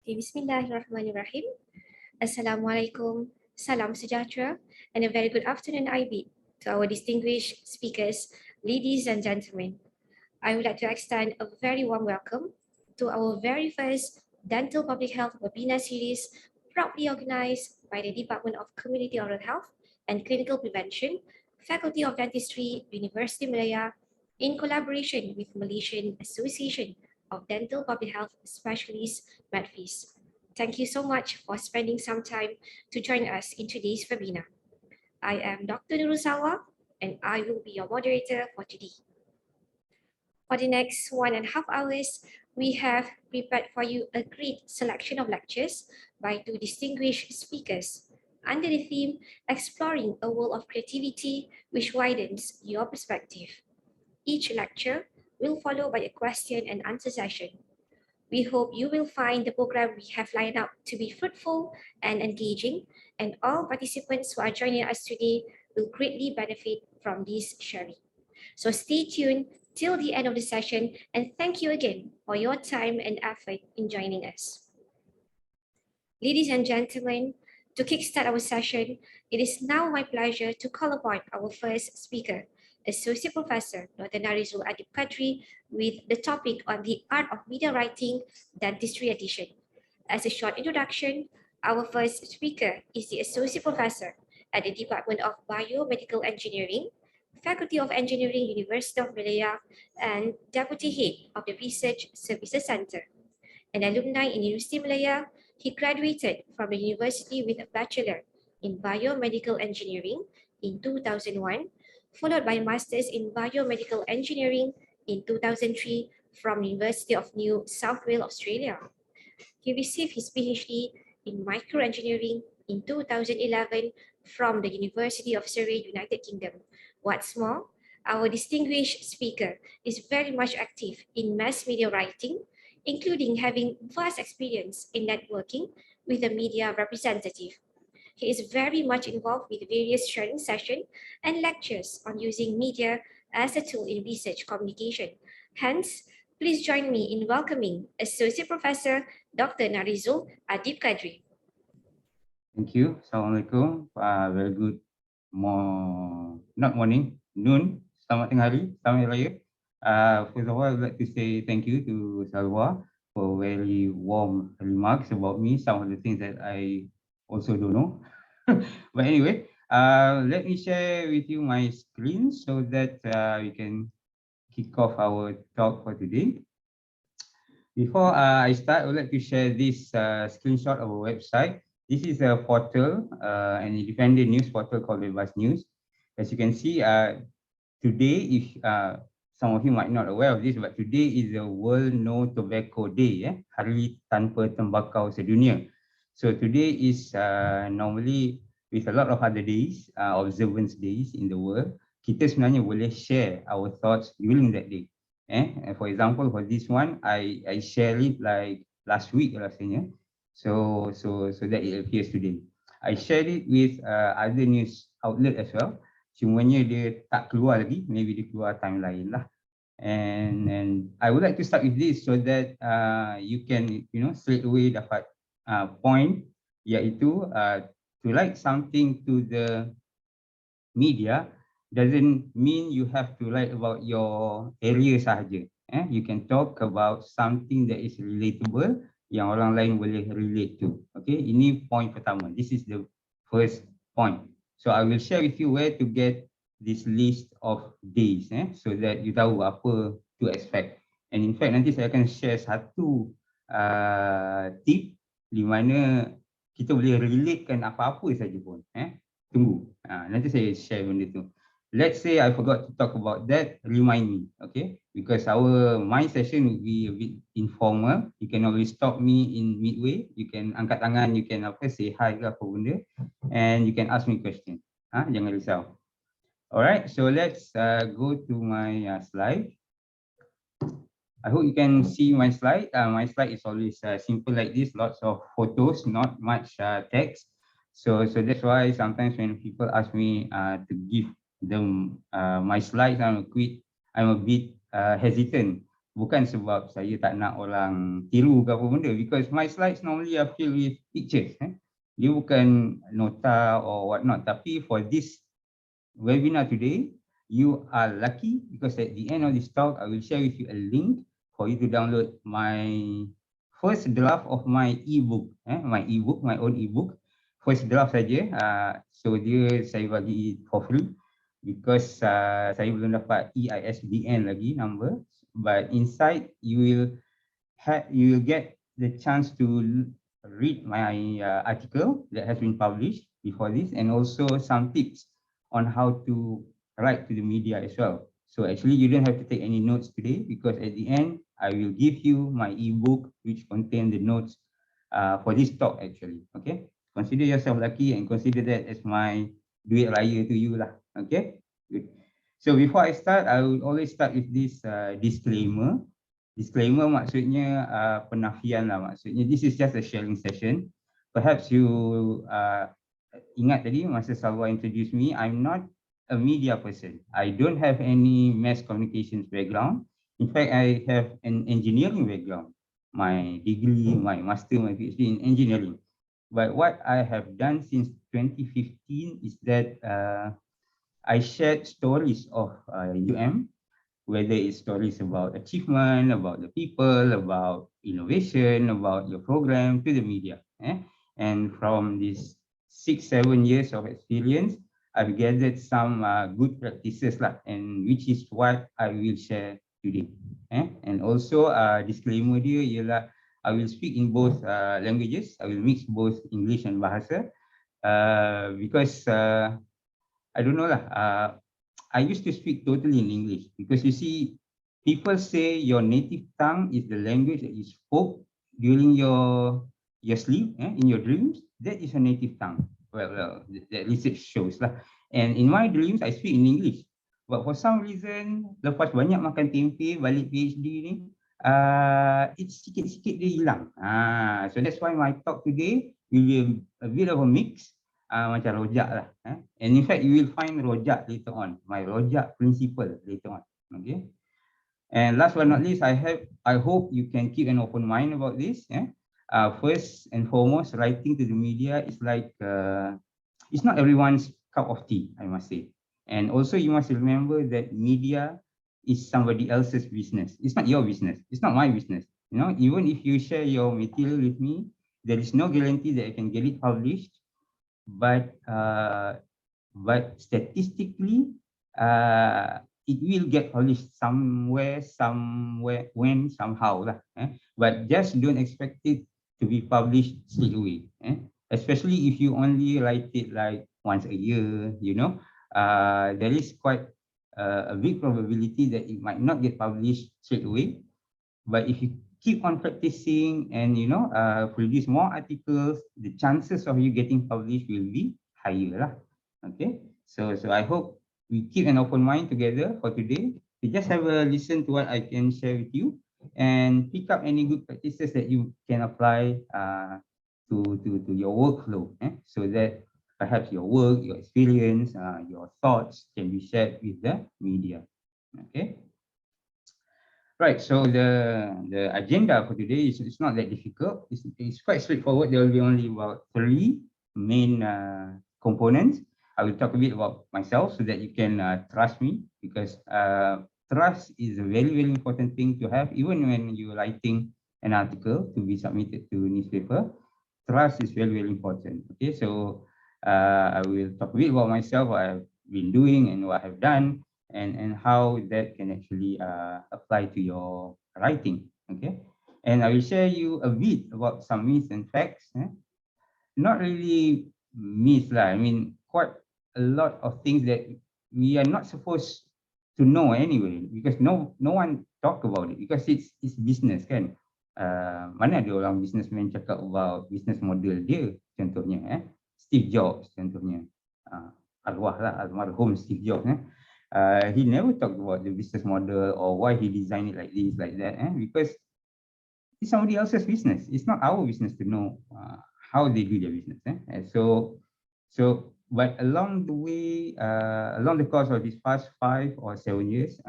Okay, Bismillahirrahmanirrahim. Assalamualaikum, salam sejahtera, and a very good afternoon, IB, to our distinguished speakers, ladies and gentlemen. I would like to extend a very warm welcome to our very first Dental Public Health webinar series, proudly organized by the Department of Community Oral Health and Clinical Prevention, Faculty of Dentistry, University Malaya, in collaboration with Malaysian Association of Dental Public Health Specialists, MedFis. Thank you so much for spending some time to join us in today's webinar. I am Dr. Nurul Salwa, and I will be your moderator for today. For the next 1.5 hours, we have prepared for you a great selection of lectures by two distinguished speakers under the theme Exploring a World of Creativity which Widens Your Perspective. Each lecture will follow by a question and answer session. We hope you will find the program we have lined up to be fruitful and engaging, and all participants who are joining us today will greatly benefit from this sharing. So stay tuned till the end of the session, and thank you again for your time and effort in joining us. Ladies and gentlemen, to kickstart our session, it is now my pleasure to call upon our first speaker, Associate Professor Dr. Narizul Adib Kadri, with the topic on the art of media writing, Dentistry edition. As a short introduction, our first speaker is the Associate Professor at the Department of Biomedical Engineering, Faculty of Engineering, University of Malaya, and Deputy Head of the Research Services Center. An alumni in University of Malaya, he graduated from the university with a Bachelor in Biomedical Engineering in 2001, followed by a Master's in Biomedical Engineering in 2003 from the University of New South Wales, Australia. He received his PhD in Microengineering in 2011 from the University of Surrey, United Kingdom. What's more, our distinguished speaker is very much active in mass media writing, including having vast experience in networking with a media representative. He is very much involved with various sharing sessions and lectures on using media as a tool in research communication. Hence, please join me in welcoming Associate Professor Dr. Narizul Adib Kadri. Thank you. Assalamualaikum. Very good not morning, noon. Selamat tengah hari. Selamat Raya. First of all, I'd like to say thank you to Salwa for very warm remarks about me, some of the things that I also don't know. But anyway, let me share with you my screen so that we can kick off our talk for today. Before I start, I would like to share this screenshot of our website. This is a portal, an independent news portal called Bebas News. As you can see, today, if some of you might not aware of this, but today is the World No Tobacco Day, Hari Tanpa Tembakau Sedunia. So today is normally with a lot of other days, observance days in the world, kita sebenarnya boleh share our thoughts during that day. For example, for this one, I share it like last week rasanya. So that it appears today. I shared it with other news outlet as well. Cumanya dia tak keluar lagi, maybe dia keluar time lain lah. And I would like to start with this so that you can straight away dapat point, iaitu to write something to the media doesn't mean you have to write about your area sahaja. You can talk about something that is relatable, yang orang lain boleh relate to. Okay, ini point pertama. This is the first point. So I will share with you where to get this list of days, so that you tahu apa to expect. And in fact, nanti saya akan share satu tip di mana kita boleh relatekan apa-apa saja pun. Tunggu. Nanti saya share benda tu. Let's say I forgot to talk about that, remind me, okay? Because my session will be a bit informal. You can always stop me in midway. You can angkat tangan, you can say hi ke apa benda, and you can ask me question. Jangan risau. Alright, so let's go to my slide. I hope you can see my slide. My slide is always simple like this, lots of photos, not much text. So that's why sometimes when people ask me to give them my slides, I'm a bit hesitant Bukan sebab saya tak nak orang tiru ke apa benda, because my slides normally are filled with pictures. Dia bukan nota or what not. Tapi for this webinar today, you are lucky because at the end of this talk, I will share with you a link for you to download my first draft of my ebook. My own ebook. First draft saja. So dia saya bagi for free because saya belum dapat EISBN lagi number. But inside you will get the chance to read my article that has been published before this, and also some tips on how to write to the media as well. So actually you don't have to take any notes today, because at the end I will give you my ebook which contain the notes for this talk actually. Okay, consider yourself lucky and consider that as my duit raya to you lah. Okay, good. So before I start, I will always start with this disclaimer. Disclaimer maksudnya penafian lah, maksudnya this is just a sharing session. Perhaps you ingat tadi masa Salwa introduce me, I'm not a media person. I don't have any mass communications background. In fact, I have an engineering background. My degree, my master, my PhD in engineering. But what I have done since 2015 is that I shared stories of UM, whether it's stories about achievement, about the people, about innovation, about your program to the media. And from these 6-7 years of experience, I've gathered some good practices lah, and which is what I will share today. And also disclaimer dia ialah I will speak in both languages. I will mix both English and Bahasa because I don't know lah. I used to speak totally in English because you see, people say your native tongue is the language that you spoke during your sleep, in your dreams. That is your native tongue. Well, that research shows lah. And in my dreams, I speak in English. But for some reason, lepas banyak makan tempe balik PhD ni, it's sikit-sikit dia hilang. So that's why my talk today will be a bit of a mix. Macam rojak lah. And in fact, you will find rojak later on. My rojak principle later on. Okay. And last but not least, I hope you can keep an open mind about this. First and foremost, writing to the media is like it's not everyone's cup of tea, I must say. And also, you must remember that media is somebody else's business. It's not your business. It's not my business. You know, even if you share your material with me, there is no guarantee that I can get it published. But statistically, it will get published somewhere, when, somehow lah. But just don't expect it to be published straight away. Especially if you only write it like once a year, you know, there is quite a big probability that it might not get published straight away. But if you keep on practicing and, you know, produce more articles, the chances of you getting published will be higher lah. Okay, so I hope we keep an open mind together for today. We just have a listen to what I can share with you and pick up any good practices that you can apply to your workflow, so that perhaps your work, your experience, your thoughts can be shared with the media. Okay. Right, so the agenda for today is it's not that difficult. It's quite straightforward. There will be only about 3 main components. I will talk a bit about myself so that you can trust me, because trust is a very, very important thing to have, even when you're writing an article to be submitted to newspaper. Trust is very, very important. Okay, so I will talk a bit about myself, what I've been doing and what I've done, and how that can actually apply to your writing. Okay, and I will share you a bit about some myths and facts. Not really myths lah. I mean, quite a lot of things that we are not supposed to know anyway, because no one talk about it, because it's business kan. Mana ada orang businessman cakap about business model dia, contohnya Steve Jobs contohnya, arwah lah, almarhum Steve Jobs. He never talked about the business model or why he designed it like this, like that, because it's somebody else's business. It's not our business to know how they do their business. But along the way, along the course of these past 5 or 7 years,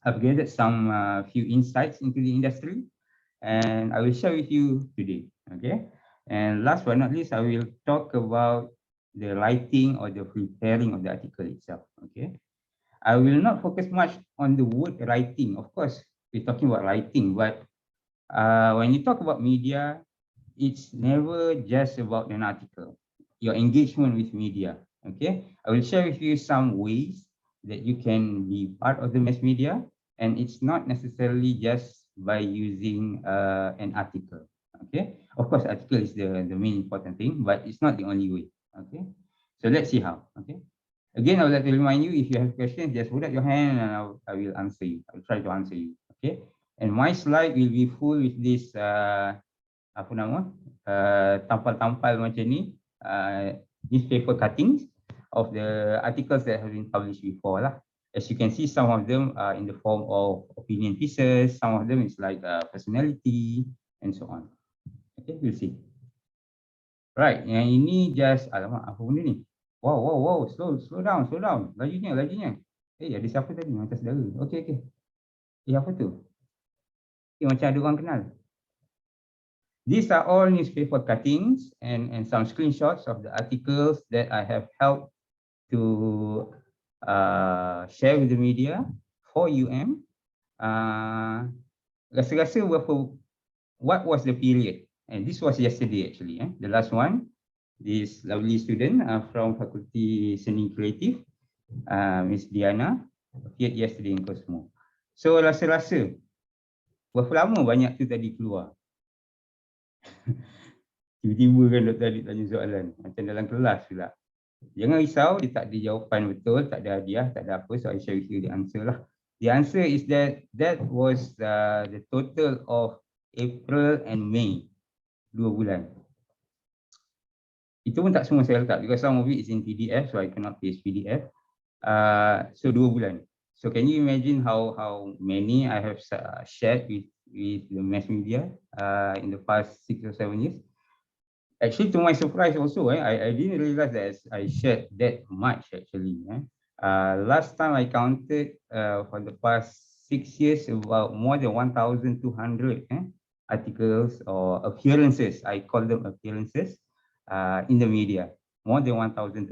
I've gathered some few insights into the industry, and I will share with you today. Okay. And last but not least, I will talk about the writing or the preparing of the article itself. Okay. I will not focus much on the word writing. Of course, we're talking about writing, but when you talk about media, it's never just about an article. Your engagement with media. Okay, I will share with you some ways that you can be part of the mass media, and it's not necessarily just by using an article. Okay, of course, article is the main important thing, but it's not the only way. Okay, so let's see how. Okay. Again, I would like to remind you, if you have questions, just put up your hand and I will answer you. I'll try to answer you. Okay. And my slide will be full with this apa nama tampal-tampal macam ni, newspaper cuttings of the articles that have been published before lah. As you can see, some of them are in the form of opinion pieces, some of them is like personality and so on. Okay, we'll see. Right, yang ini just alamak apa benda ni? Wow, slow down, lajunya. Ada siapa tadi macam saudara? Okay. Apa tu? Macam ada orang kenal. These are all newspaper cuttings and some screenshots of the articles that I have helped to share with the media for UM. Rasa-rasa what was the period? And this was yesterday actually, the last one. This lovely student from Fakulti Seni Kreatif, Miss Diana, appeared yesterday in Cosmo. So rasa-rasa berapa lama banyak tu tadi keluar? Tiba-tiba kan Dr. Adib tanya soalan macam dalam kelas pula. Jangan risau, dia tak ada jawapan betul, tak ada hadiah, tak ada apa. So I share with you the answer lah. The answer is that was the total of April and May, 2 bulan. Itu pun tak semua saya letak because some of it is in PDF, so I cannot paste PDF. So 2 bulan. So can you imagine how many I have shared with the mass media in the past 6 or 7 years? Actually, to my surprise also, I didn't realize that I shared that much actually. Last time I counted for the past 6 years about more than 1,200 articles or appearances. I call them appearances in the media. More than 1,200.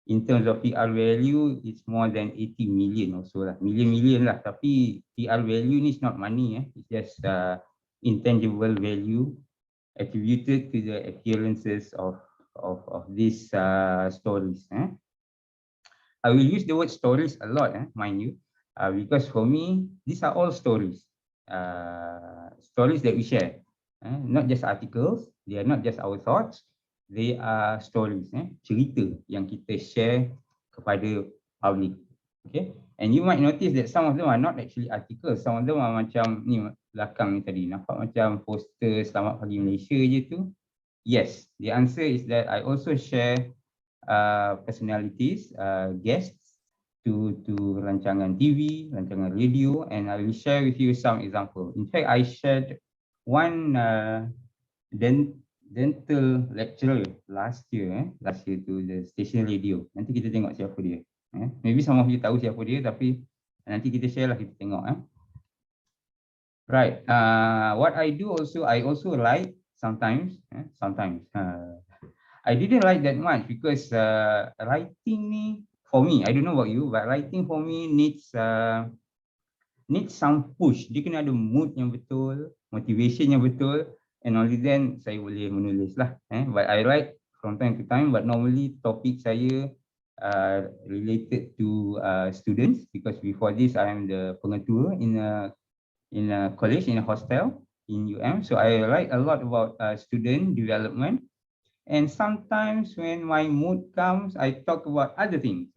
In terms of PR value, it's more than 80 million or so lah. Million lah. Tapi PR value ni is not money. It's just intangible value attributed to the appearances of these stories. I will use the word stories a lot, mind you, because for me, these are all stories. Stories that we share, not just articles. They are not just our thoughts. They are stories, cerita yang kita share kepada public. Okay, and you might notice that some of them are not actually articles. Some of them are macam ni belakang ni tadi, nampak macam poster Selamat Pagi Malaysia je tu. Yes, the answer is that I also share personalities, guests to rancangan TV, rancangan radio, and I will share with you some example. In fact, I shared one dental lecturer last year to the station radio. Nanti kita tengok siapa dia. Maybe some of you tahu siapa dia, tapi nanti kita share lah, kita tengok. Right. What I do also, I also write sometimes. I didn't write that much because writing ni, for me, I don't know about you, but writing for me needs some push. Dia kena ada mood yang betul, motivation yang betul, and only then saya boleh menulis lah. But I write from time to time, but normally topik saya related to students, because before this I am the pengetua in a college, in a hostel in So I write a lot about student development, and sometimes when my mood comes, I talk about other things.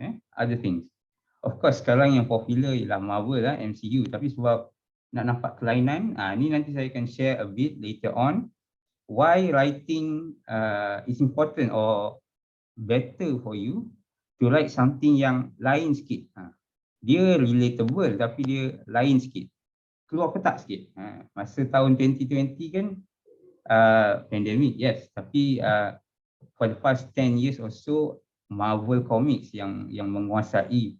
Of course, sekarang yang popular ialah Marvel lah, MCU. Tapi sebab nak nampak kelainan, ni nanti saya akan share a bit later on why writing is important or better for you to write something yang lain sikit. Dia relatable tapi dia lain sikit. Keluar petak sikit. Masa tahun 2020 kan pandemic, yes. Tapi for the past 10 years or so, Marvel Comics yang menguasai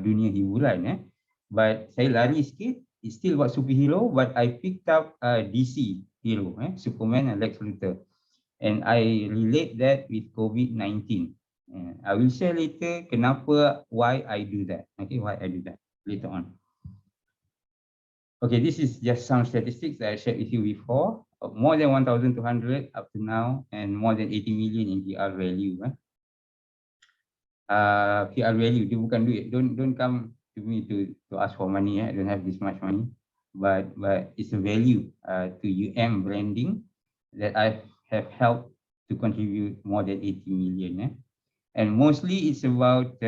dunia hiburan. But saya lari sikit, it's still about superhero, but I picked up a DC hero, Superman and Lex Luthor. And I relate that with COVID-19. I will share later kenapa, why I do that. Okay, why I do that later on. Okay, this is just some statistics that I shared with you before. More than 1,200 up to now, and more than 80 million in PR value. PR value, dia bukan duit. Don't come to me to ask for money. I don't have this much money, but it's a value to UM branding that I have helped to contribute more than 80 million. And mostly it's about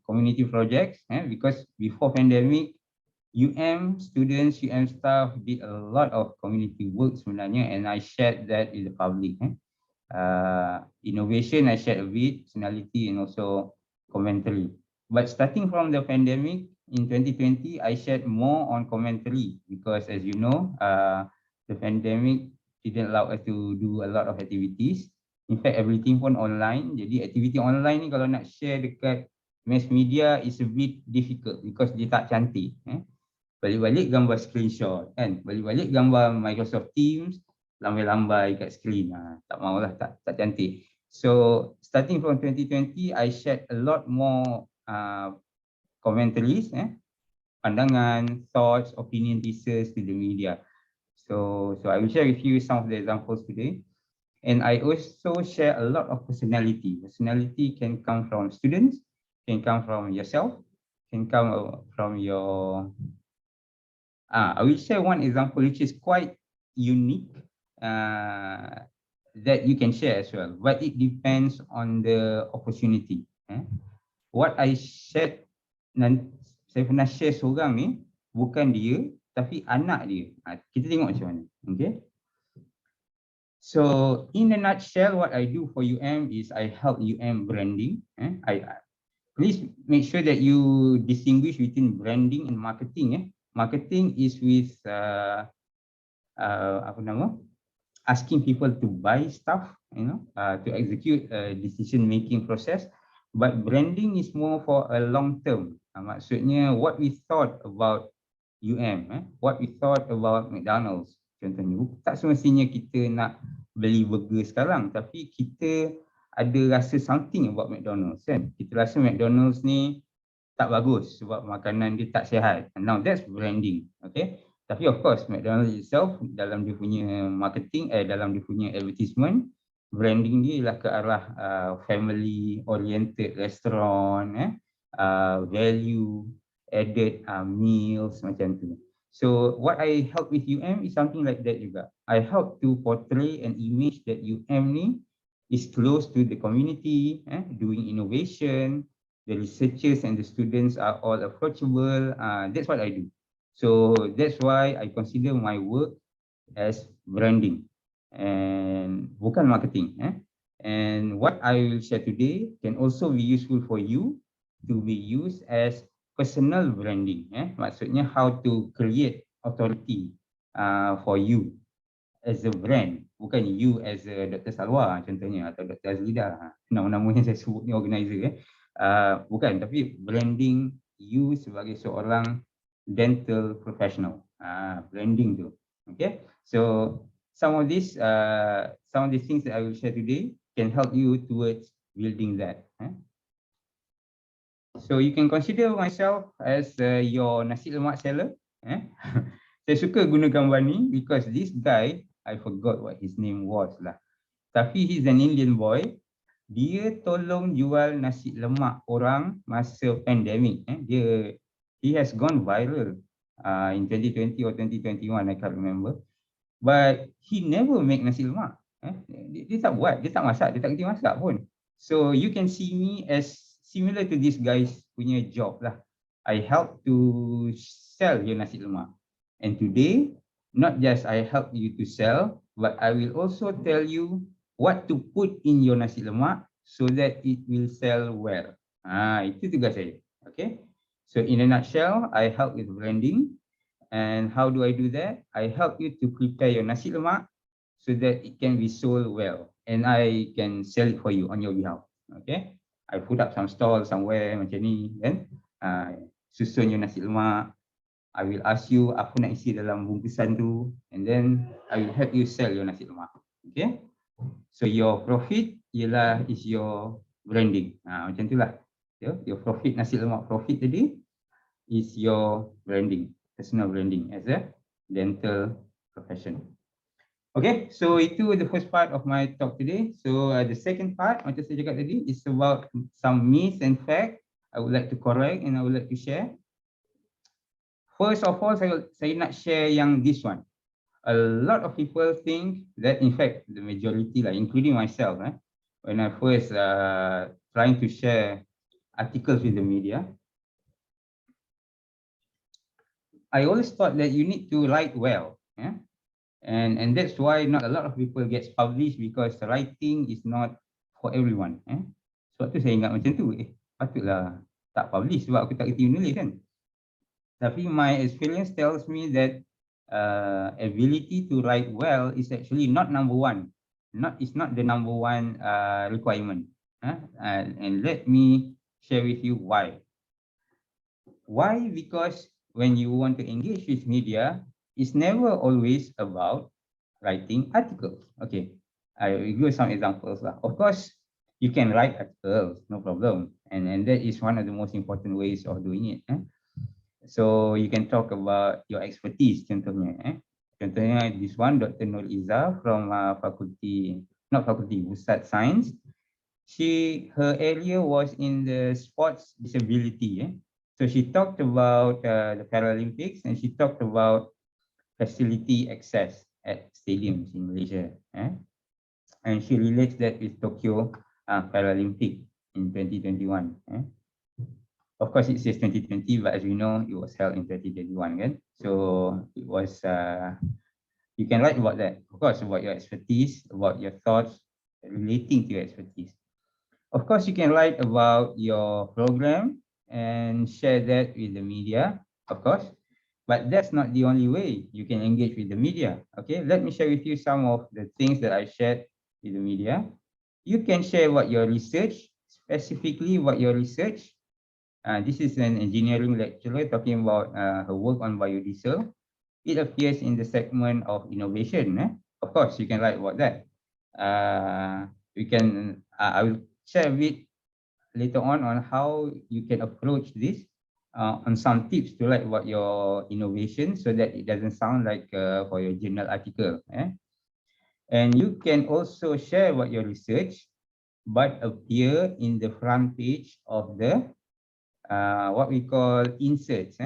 community projects, because before pandemic, students, staff did a lot of community work sebenarnya, and I shared that in the public. Innovation, I shared a bit, personality, and also commentary. But starting from the pandemic in 2020, I shared more on commentary because, as you know, the pandemic didn't allow us to do a lot of activities. In fact, everything pun online. Jadi aktiviti online ni kalau nak share dekat mass media is a bit difficult because dia tak cantik. Balik-balik gambar screenshot, kan? Balik-balik gambar Microsoft Teams, lambai-lambai kat screen. Tak maulah, tak cantik. So starting from 2020, I shared a lot more commentaries, pandangan, thoughts, opinion pieces to the media. So I will share with you some of the examples today. And I also share a lot of personality. Personality can come from students, can come from yourself, can come from your... I will share one example which is quite unique that you can share as well, but it depends on the opportunity. What I shared, saya pernah share seorang ni, bukan dia, tapi anak dia. Kita tengok macam mana. Okay. So in a nutshell, what I do for UM is I help UM branding. Please make sure that you distinguish between branding and marketing. Marketing is with asking people to buy stuff, to execute a decision-making process. But branding is more for a long term. Maksudnya what we thought about what we thought about McDonald's. Contohnya, tak semestinya kita nak beli burger sekarang, tapi kita ada rasa something about McDonald's, kan? Kita rasa McDonald's ni tak bagus sebab makanan dia tak sihat. Now that's branding, okay? Tapi of course McDonald's itself dalam dia punya marketing, dalam dia punya advertisement, branding dia ialah ke arah family oriented restaurant, value added meals macam tu. So what I help with UM is something like that juga. I help to portray an image that UM ni is close to the community, doing innovation. The researchers and the students are all approachable. That's what I do. So that's why I consider my work as branding and bukan marketing. And what I will share today can also be useful for you to be used as personal branding. Maksudnya how to create authority for you as a brand. Bukan you as a Dr. Salwa contohnya atau Dr. Azlida. Nama-nama yang saya sebut ni organizer. Bukan, tapi branding you sebagai seorang dental professional. Branding tu. Okay. So some of these things that I will share today can help you towards building that. So you can consider myself as your nasi lemak seller. Saya suka guna gambar ni because this guy, I forgot what his name was lah. Tapi he's an Indian boy. Dia tolong jual nasi lemak orang masa pandemic. He has gone viral in 2020 or 2021, I can't remember. But he never make nasi lemak. Dia tak buat, dia tak masak, dia tak kerti masak pun. So you can see me as similar to this guy's punya job lah. I help to sell your nasi lemak. And today, not just I help you to sell, but I will also tell you what to put in your nasi lemak so that it will sell well. Itu tugas saya. Okay. So in a nutshell, I help with branding. And how do I do that? I help you to prepare your nasi lemak so that it can be sold well. And I can sell it for you on your behalf. Okay. I put up some stall somewhere macam ni, kan? susun your nasi lemak. I will ask you apa nak isi dalam bungkusan tu, and then I will help you sell your nasi lemak. Okay. So your profit is your branding. Macam itulah. Your profit nasi lemak profit tadi is your branding, personal branding as a dental profession. Okay, so itu the first part of my talk today. So the second part, macam saya cakap tadi, is about some myths and facts I would like to correct and I would like to share. First of all, saya nak share yang this one. A lot of people think that, in fact, the majority, including myself, when I first trying to share articles with the media, I always thought that you need to write well. And that's why not a lot of people gets published, because the writing is not for everyone. Sebab tu saya ingat macam tu, patutlah tak publish sebab aku tak kerti menulis kan. Tapi my experience tells me that ability to write well is actually not number one. It's not the number one requirement. And let me share with you why. Why? Because when you want to engage with media, it's never always about writing articles. Okay, I will give some examples. Of course, you can write articles, no problem. And that is one of the most important ways of doing it. So you can talk about your expertise, contohnya. Contohnya this one, Dr. Nur Iza from Pusat Science. Her area was in the sports disability. So she talked about the Paralympics, and she talked about facility access at stadiums in Malaysia. And she relates that with Tokyo Paralympic in 2021. Of course, it says 2020, but as we know, it was held in 2021. Kan? So it was, you can write about that. Of course, about your expertise, about your thoughts relating to your expertise. Of course, you can write about your program and share that with the media, of course. But that's not the only way you can engage with the media. Okay, let me share with you some of the things that I shared with the media. You can share what your research, specifically what your research. This is an engineering lecturer talking about her work on biodiesel. It appears in the segment of innovation. Of course, you can write about that. I will share a bit later on how you can approach this. On some tips to write about your innovation so that it doesn't sound like for your journal article. And you can also share about your research, but appear in the front page of the what we call inserts.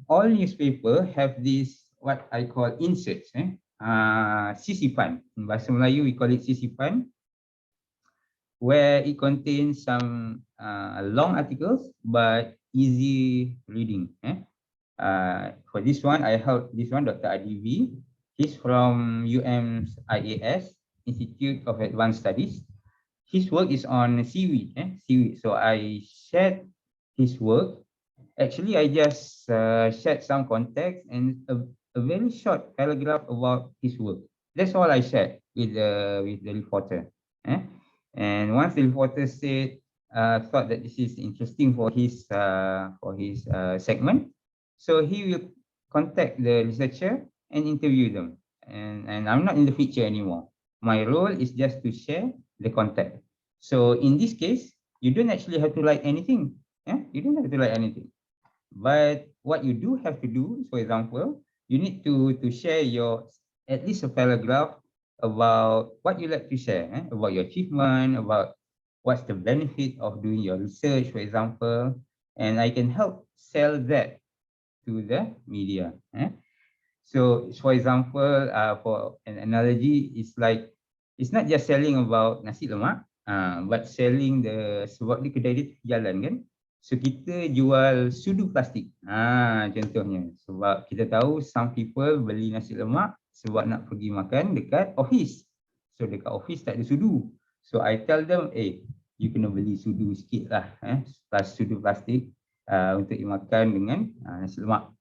All newspaper have this what I call inserts. Sisipan. In Bahasa Melayu, we call it sisipan, where it contains some long articles, but easy reading. For this one, I helped this one, Dr. Adivi. He's from UM's IAS, Institute of Advanced Studies. His work is on seaweed. Seaweed. So I shared his work. Actually, I just shared some context and a very short paragraph about his work. That's all I shared with the reporter. And once the reporter said, thought that this is interesting for his segment, so he will contact the researcher and interview them. And I'm not in the picture anymore. My role is just to share the contact. So in this case, you don't actually have to write anything. You don't have to write anything. But what you do have to do, for example, you need to share your at least a paragraph about what you like to share, about your achievement, about what's the benefit of doing your research, for example, and I can help sell that to the media. So, for example, for an analogy, it's like, it's not just selling about nasi lemak, but selling the, sebab di kedai dia jalan kan. So, kita jual sudu plastik. Contohnya, sebab kita tahu some people beli nasi lemak sebab nak pergi makan dekat office. So, dekat office tak ada sudu. So, I tell them, you kena beli sudu sikit lah, plus sudu plastik untuk dimakan dengan nasi lemak.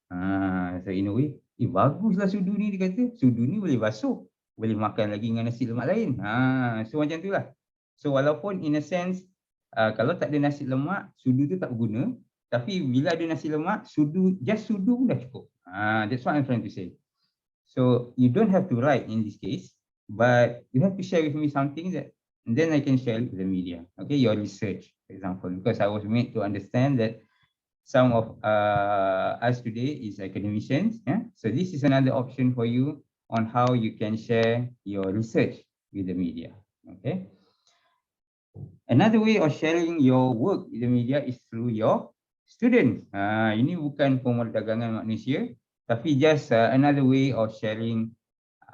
So, in a way, baguslah sudu ni, dia kata. Sudu ni boleh basuh, boleh makan lagi dengan nasi lemak lain. So, macam tu lah. So, walaupun in a sense, kalau tak ada nasi lemak, sudu tu tak berguna. Tapi bila ada nasi lemak, just sudu pun dah cukup. That's what I'm trying to say. So you don't have to write in this case, but you have to share with me something that, and then I can share it with the media. Okay, your research, for example, because I was made to understand that some of us today is academicians. Yeah, so this is another option for you on how you can share your research with the media. Okay. Another way of sharing your work with the media is through your students. Ini bukan pemerdagangan manusia, tapi just another way of sharing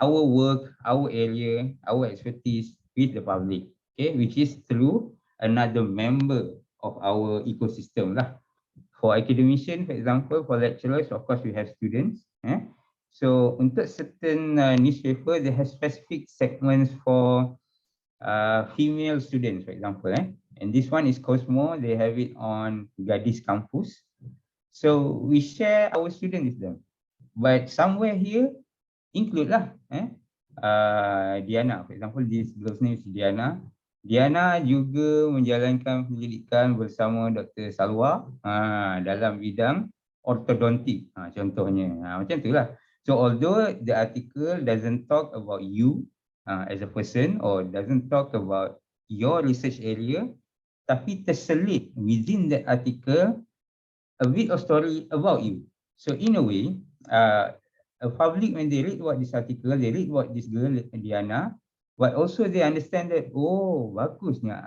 our work, our area, our expertise with the public. Okay, which is through another member of our ecosystem lah. For academician, for example, for lecturers, of course we have students. So untuk certain newspaper, they have specific segments for female students, for example, and this one is Cosmo. They have it on Gadis Campus. So we share our students with them. But somewhere here, include lah, Diana, for example, this girl's name is Diana. Diana juga menjalankan penyelidikan bersama Dr. Salwa dalam bidang ortodontik, contohnya. Macam itulah. So although the article doesn't talk about you as a person or doesn't talk about your research area, tapi terselit within that article a bit of story about you. So in a way, a public, when they read about this article, they read about this girl Diana, but also they understand that, oh, bagusnya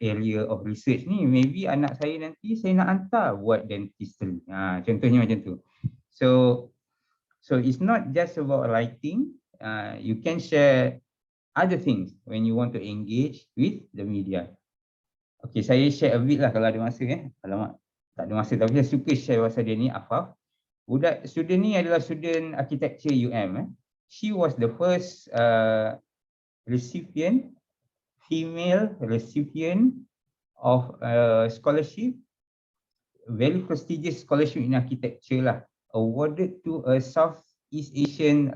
area of research ni, maybe anak saya nanti saya nak hantar buat dentistry. Contohnya macam tu. So it's not just about writing. You can share other things when you want to engage with the media. Okay, saya share a bit lah kalau ada masa. Alamak, tak ada masa, tapi saya suka share pasal dia ni, Afaf. Student ni adalah student architecture UM. She was the first recipient, female recipient of scholarship, very prestigious scholarship in architecture lah, awarded to a Southeast Asian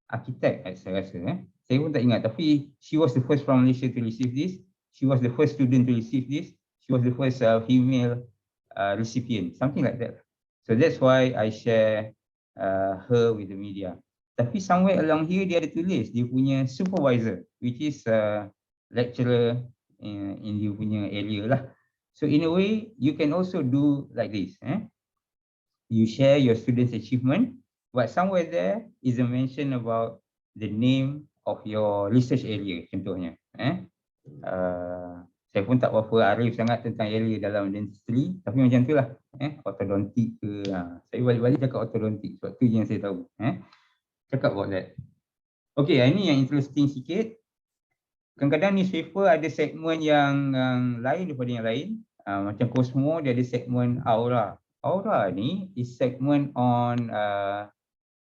architect, saya rasa. Saya pun tak ingat, tapi she was the first from Malaysia to receive this. She was the first student to receive this. She was the first female recipient, something like that. So that's why I share her with the media. Tapi somewhere along here dia ada tulis dia punya supervisor, which is lecturer in dia punya area lah. So in a way, you can also do like this. You share your students' achievement, but somewhere there is a mention about the name of your research area, contohnya. Saya pun tak berapa arif sangat tentang area dalam dentistry, tapi macam tu lah, ortodontik ke, saya balik-balik cakap ortodontik, sebab tu yang saya tahu, cakap about that. Okay, ini yang interesting sikit. Kadang-kadang newspaper ada segmen yang lain daripada yang lain, macam Cosmo dia ada segmen Aura. Aura ni is segment on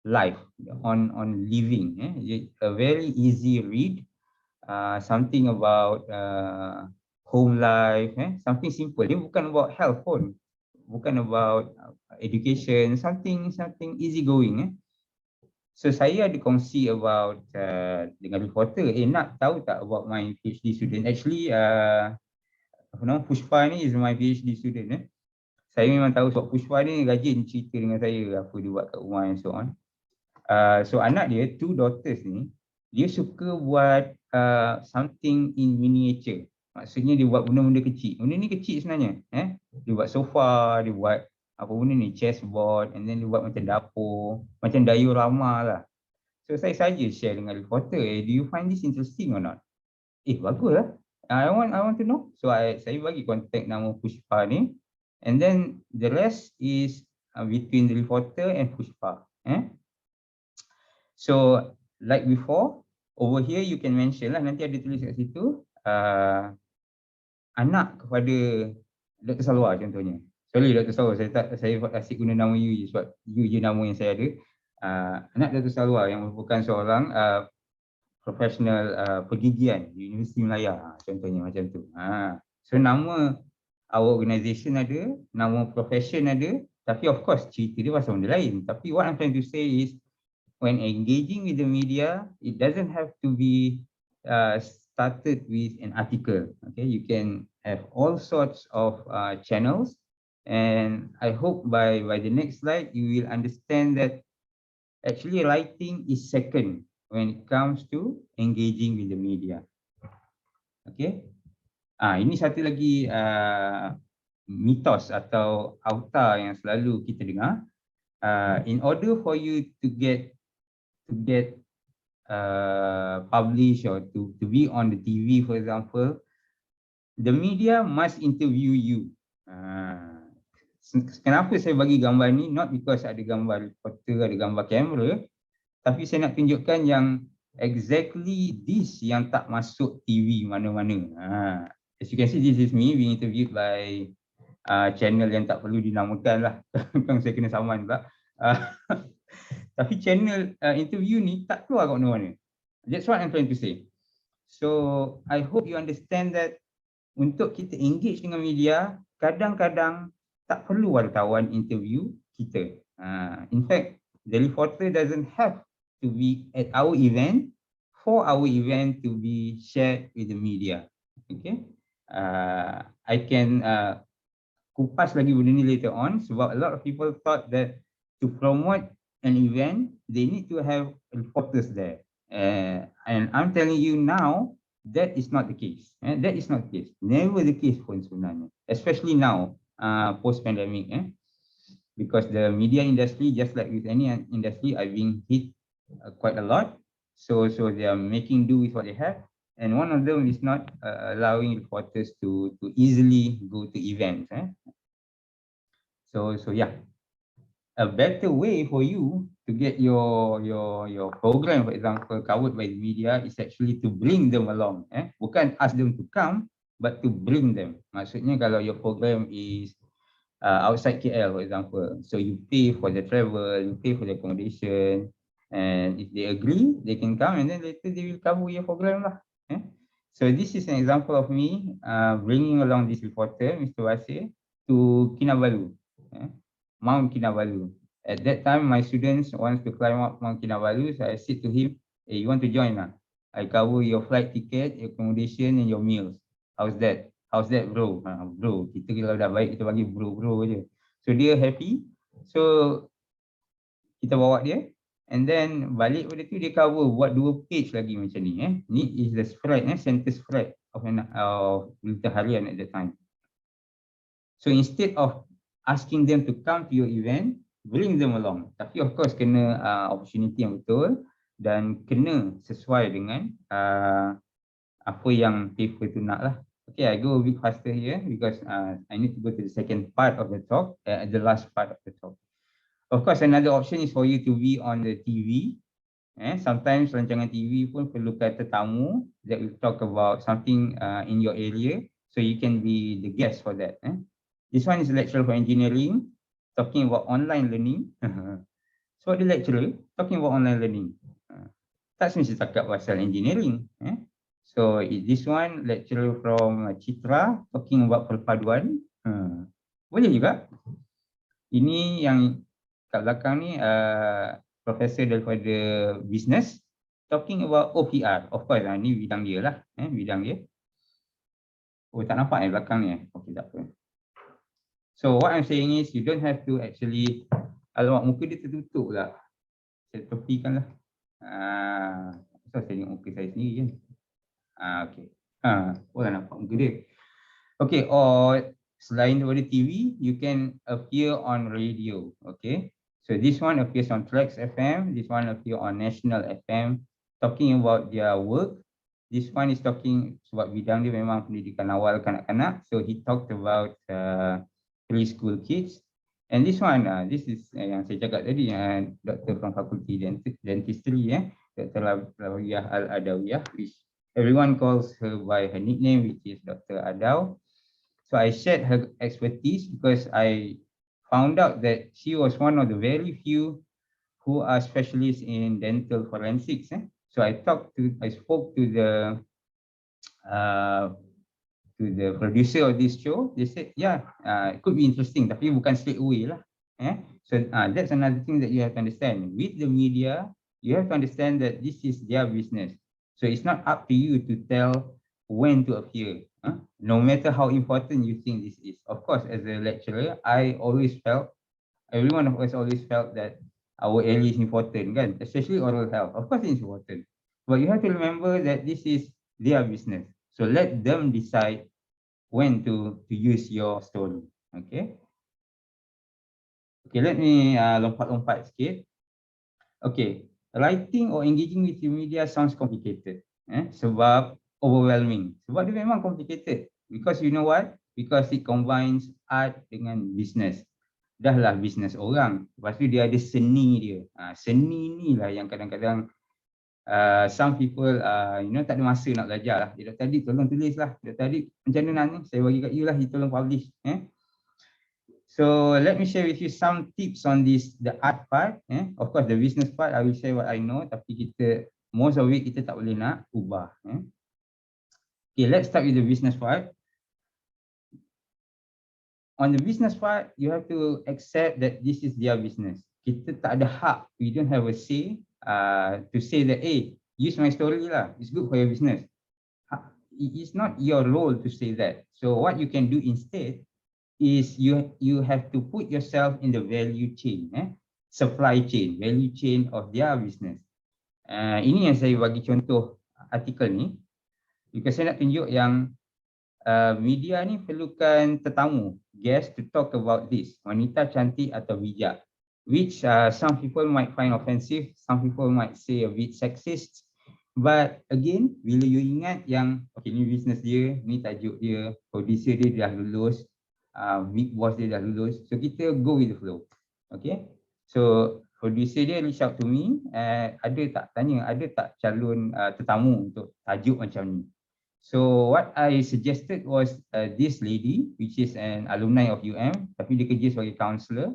life, on living, a very easy read, something about home life, something simple. Dia bukan about health pun, bukan about education, something easy going. So saya ada kongsi about dengan reporter, nak tahu tak about my PhD student? Actually, Pushpa ni is my PhD student. Saya memang tahu sebab Pushpa ni rajin cerita dengan saya apa dia buat kat rumah and so on. So anak dia, 2 daughters ni, dia suka buat something in miniature. Maksudnya dia buat benda-benda kecil. Benda ni kecil sebenarnya. Dia buat sofa, dia buat apa benda ni, chessboard, and then dia buat macam dapur, macam diorama lah. So saya saja share dengan reporter, do you find this interesting or not? Bagus lah. I want to know. So saya bagi contact nama Pushpa ni, and then the rest is between the reporter and Pushpa. So like before, over here you can mention lah, nanti ada tulis kat situ, anak kepada Dr. Salwa contohnya. Sorry Dr. Salwa, saya asyik guna nama you je sebab you je nama yang saya ada. Anak Dr. Salwa yang merupakan seorang profesional pergigian di Universiti Malaya, contohnya macam tu. So nama our organisation ada, nama profession ada, tapi of course cerita dia pasal benda lain. Tapi what I'm trying to say is, when engaging with the media, it doesn't have to be started with an article. Okay, you can have all sorts of channels And I hope by the next slide, you will understand that actually writing is second when it comes to engaging with the media. Okay. Ini satu lagi mitos atau auta yang selalu kita dengar. In order for you to get published or to be on the TV, for example, the media must interview you. Kenapa saya bagi gambar ni? Not because ada gambar reporter, ada gambar kamera, tapi saya nak tunjukkan yang exactly this yang tak masuk TV mana-mana. As you can see, this is me being interviewed by channel yang tak perlu dinamakan lah. Kan saya kena saman pula. Tapi channel interview ni tak keluar kat mana-mana. That's what I'm trying to say. So I hope you understand that untuk kita engage dengan media, kadang-kadang tak perlu wartawan interview kita. In fact, the reporter doesn't have to be at our event for our event to be shared with the media. Okay, I can kupas lagi benda ni later on sebab a lot of people thought that to promote an event, they need to have reporters there. And I'm telling you now, that is not the case. That is not the case. Never the case pun sebenarnya. Especially now, post-pandemic. Because the media industry, just like with any industry, are being hit quite a lot. So they are making do with what they have. And one of them is not allowing reporters to easily go to events. So yeah, a better way for you to get your program, for example, covered by the media is actually to bring them along. Bukan ask them to come, but to bring them. Maksudnya kalau your program is outside KL, for example, so you pay for the travel, you pay for the accommodation, and if they agree, they can come, and then later they will cover your program lah. So this is an example of me bringing along this reporter, Mr. Wasir, to Kinabalu, Mount Kinabalu. At that time, my students wants to climb up Mount Kinabalu, so I said to him, "Hey, you want to join lah? I cover your flight ticket, your accommodation, and your meals. How's that? How's that, bro?" Bro, kita kalau dah baik, kita bagi bro je. So dia happy. So kita bawa dia. And then balik pada tu dia cover buat 2 page lagi macam ni. Ni is the spread, center spread of berita harian at that time. So instead of asking them to come to your event, bring them along. Tapi of course kena opportunity yang betul dan kena sesuai dengan apa yang paper tu nak lah. Okay, I go a bit faster here because I need to go to the second part of the talk, the last part of the talk. Of course, another option is for you to be on the TV. Sometimes rancangan TV pun perlukan tetamu that will talk about something in your area, so you can be the guest for that. This one is a lecturer for engineering, talking about online learning. So the lecturer talking about online learning. Tak semesti cakap pasal engineering. So this one lecturer from Citra talking about perpaduan. Boleh juga. Ini yang kat belakang ni profesor daripada business talking about OPR. Of course ni bidang dia lah, bidang dia. Oh, tak nampak belakang ni. Okey, tak apa. So what I'm saying is you don't have to actually, alamak muka dia tertutup lah. Saya topikan lah. So saya tengok muka saya sendiri kan. Okay. Boleh nampak muka dia. Okay, or selain daripada TV, you can appear on radio. Okay. So this one appears on Trax FM. This one appear on National FM, talking about their work. This one is talking sebab bidang dia memang pendidikan awal kanak-kanak. So he talked about preschool kids. And this one, this is yang saya cakap tadi, Dr. from Faculty Dentistry, Dr. Lawiyah Al-Adawiyah, which everyone calls her by her nickname, which is Dr. Adaw. So I shared her expertise because I found out that she was one of the very few who are specialists in dental forensics. So I spoke to the producer of this show. They said, yeah, it could be interesting, tapi bukan straight away lah. So that's another thing that you have to understand. With the media, you have to understand that this is their business. So it's not up to you to tell when to appear. No matter how important you think this is. Of course, as a lecturer, I always felt, every one of us always felt that our area is important, kan? Especially oral health. Of course, it's important. But you have to remember that this is their business. So let them decide when to use your story. Okay. Okay, let me lompat-lompat sikit. Okay, writing or engaging with the media sounds complicated. Sebab overwhelming. Sebab dia memang complicated. Because you know what? Because it combines art dengan business. Dah lah business orang. Lepas tu dia ada seni dia. Seni ni lah yang kadang-kadang some people tak ada masa nak belajar lah. Dia tadi tolong tulis lah. Dia tadi macam mana nak ni? Saya bagi kat you lah, you tolong publish. So let me share with you some tips on this, the art part. Of course, the business part, I will share what I know. Tapi most of it kita tak boleh nak ubah. Okay, let's start with the business part. On the business part, you have to accept that this is their business. Kita tak ada hak, we don't have a say to say that, hey, use my story lah, it's good for your business. It's not your role to say that. So what you can do instead is you have to put yourself in the value chain, supply chain, value chain of their business. Ini yang saya bagi contoh artikel ni, because saya nak tunjuk yang media ni perlukan tetamu, guest to talk about this, wanita cantik atau bijak, which some people might find offensive, some people might say a bit sexist. But again, bila you ingat yang okay, ni business dia, ni tajuk dia, producer dia dah lulus, big boss dia dah lulus, so kita go with the flow. Okay, so producer dia reach out to me, ada tak calon tetamu untuk tajuk macam ni. So what I suggested was this lady, which is an alumni of tapi dia kerja sebagai counselor,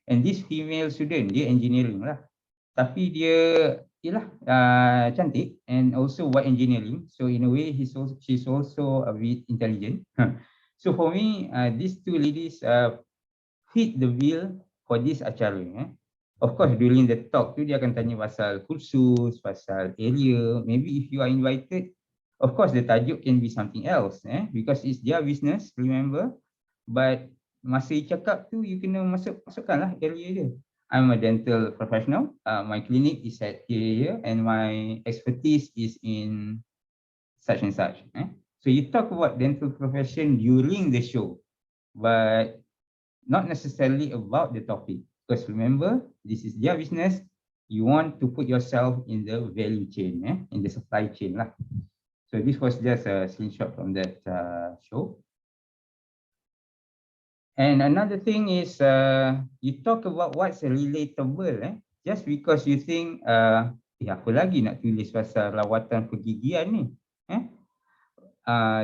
and this female student, dia engineering lah, tapi dia cantik and also white engineering, so in a way she's also a bit intelligent. So for me, these two ladies fit the bill for this acara. Of course, during the talk tu dia akan tanya pasal kursus, pasal area. Maybe if you are invited, of course the tajuk can be something else, because it's their business, remember. But masa you cakap tu, you kena masukkanlah area dia. I'm a dental professional. My clinic is at here and my expertise is in such and such. So you talk about dental profession during the show, but not necessarily about the topic. Because remember, this is their business. You want to put yourself in the value chain, in the supply chain lah. So this was just a screenshot from that show. And another thing is, you talk about what's relatable. Just because you think, apa lagi nak tulis pasal rawatan pergigian ni?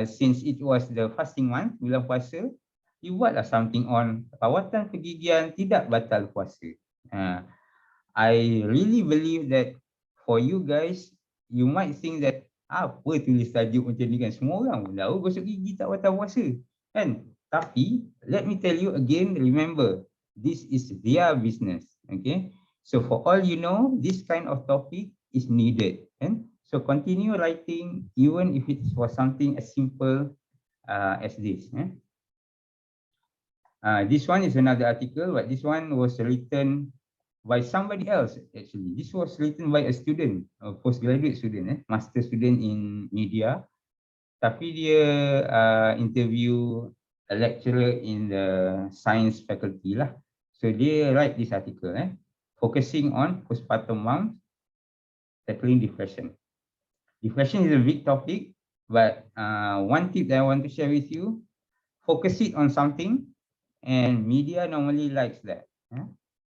Since it was the fasting month, bulan puasa, you buatlah something on rawatan pergigian tidak batal puasa. I really believe that for you guys, you might think that apa tulis tajuk macam ni kan, semua orang pun tahu gosok gigi tak batal puasa kan. Tapi let me tell you again, remember, this is their business. Okay, so for all you know, this kind of topic is needed, and so continue writing even if it was something as simple as this. This one is another article, but this one was written by somebody else actually. This was written by a student, a postgraduate student, master student in media. Tapi dia interview a lecturer in the science faculty lah. So dia write this article, focusing on postpartum moms tackling depression. Depression is a big topic, but one tip that I want to share with you, focus it on something, and media normally likes that.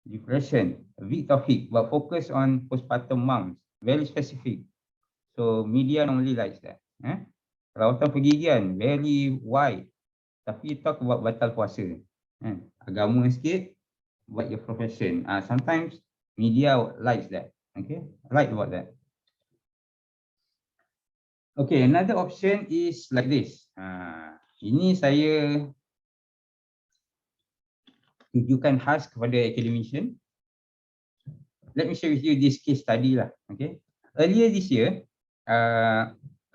Depression, a big topic, but focus on postpartum moms, very specific. So media normally likes that. Rawatan pergigian, very wide. Tapi talk about batal puasa. Agama sikit, buat your profession. Sometimes media likes that. Okay, write about that. Okay, another option is like this. Ini saya tujukan khas kepada academician. Let me share with you this case study lah. Okay, earlier this year,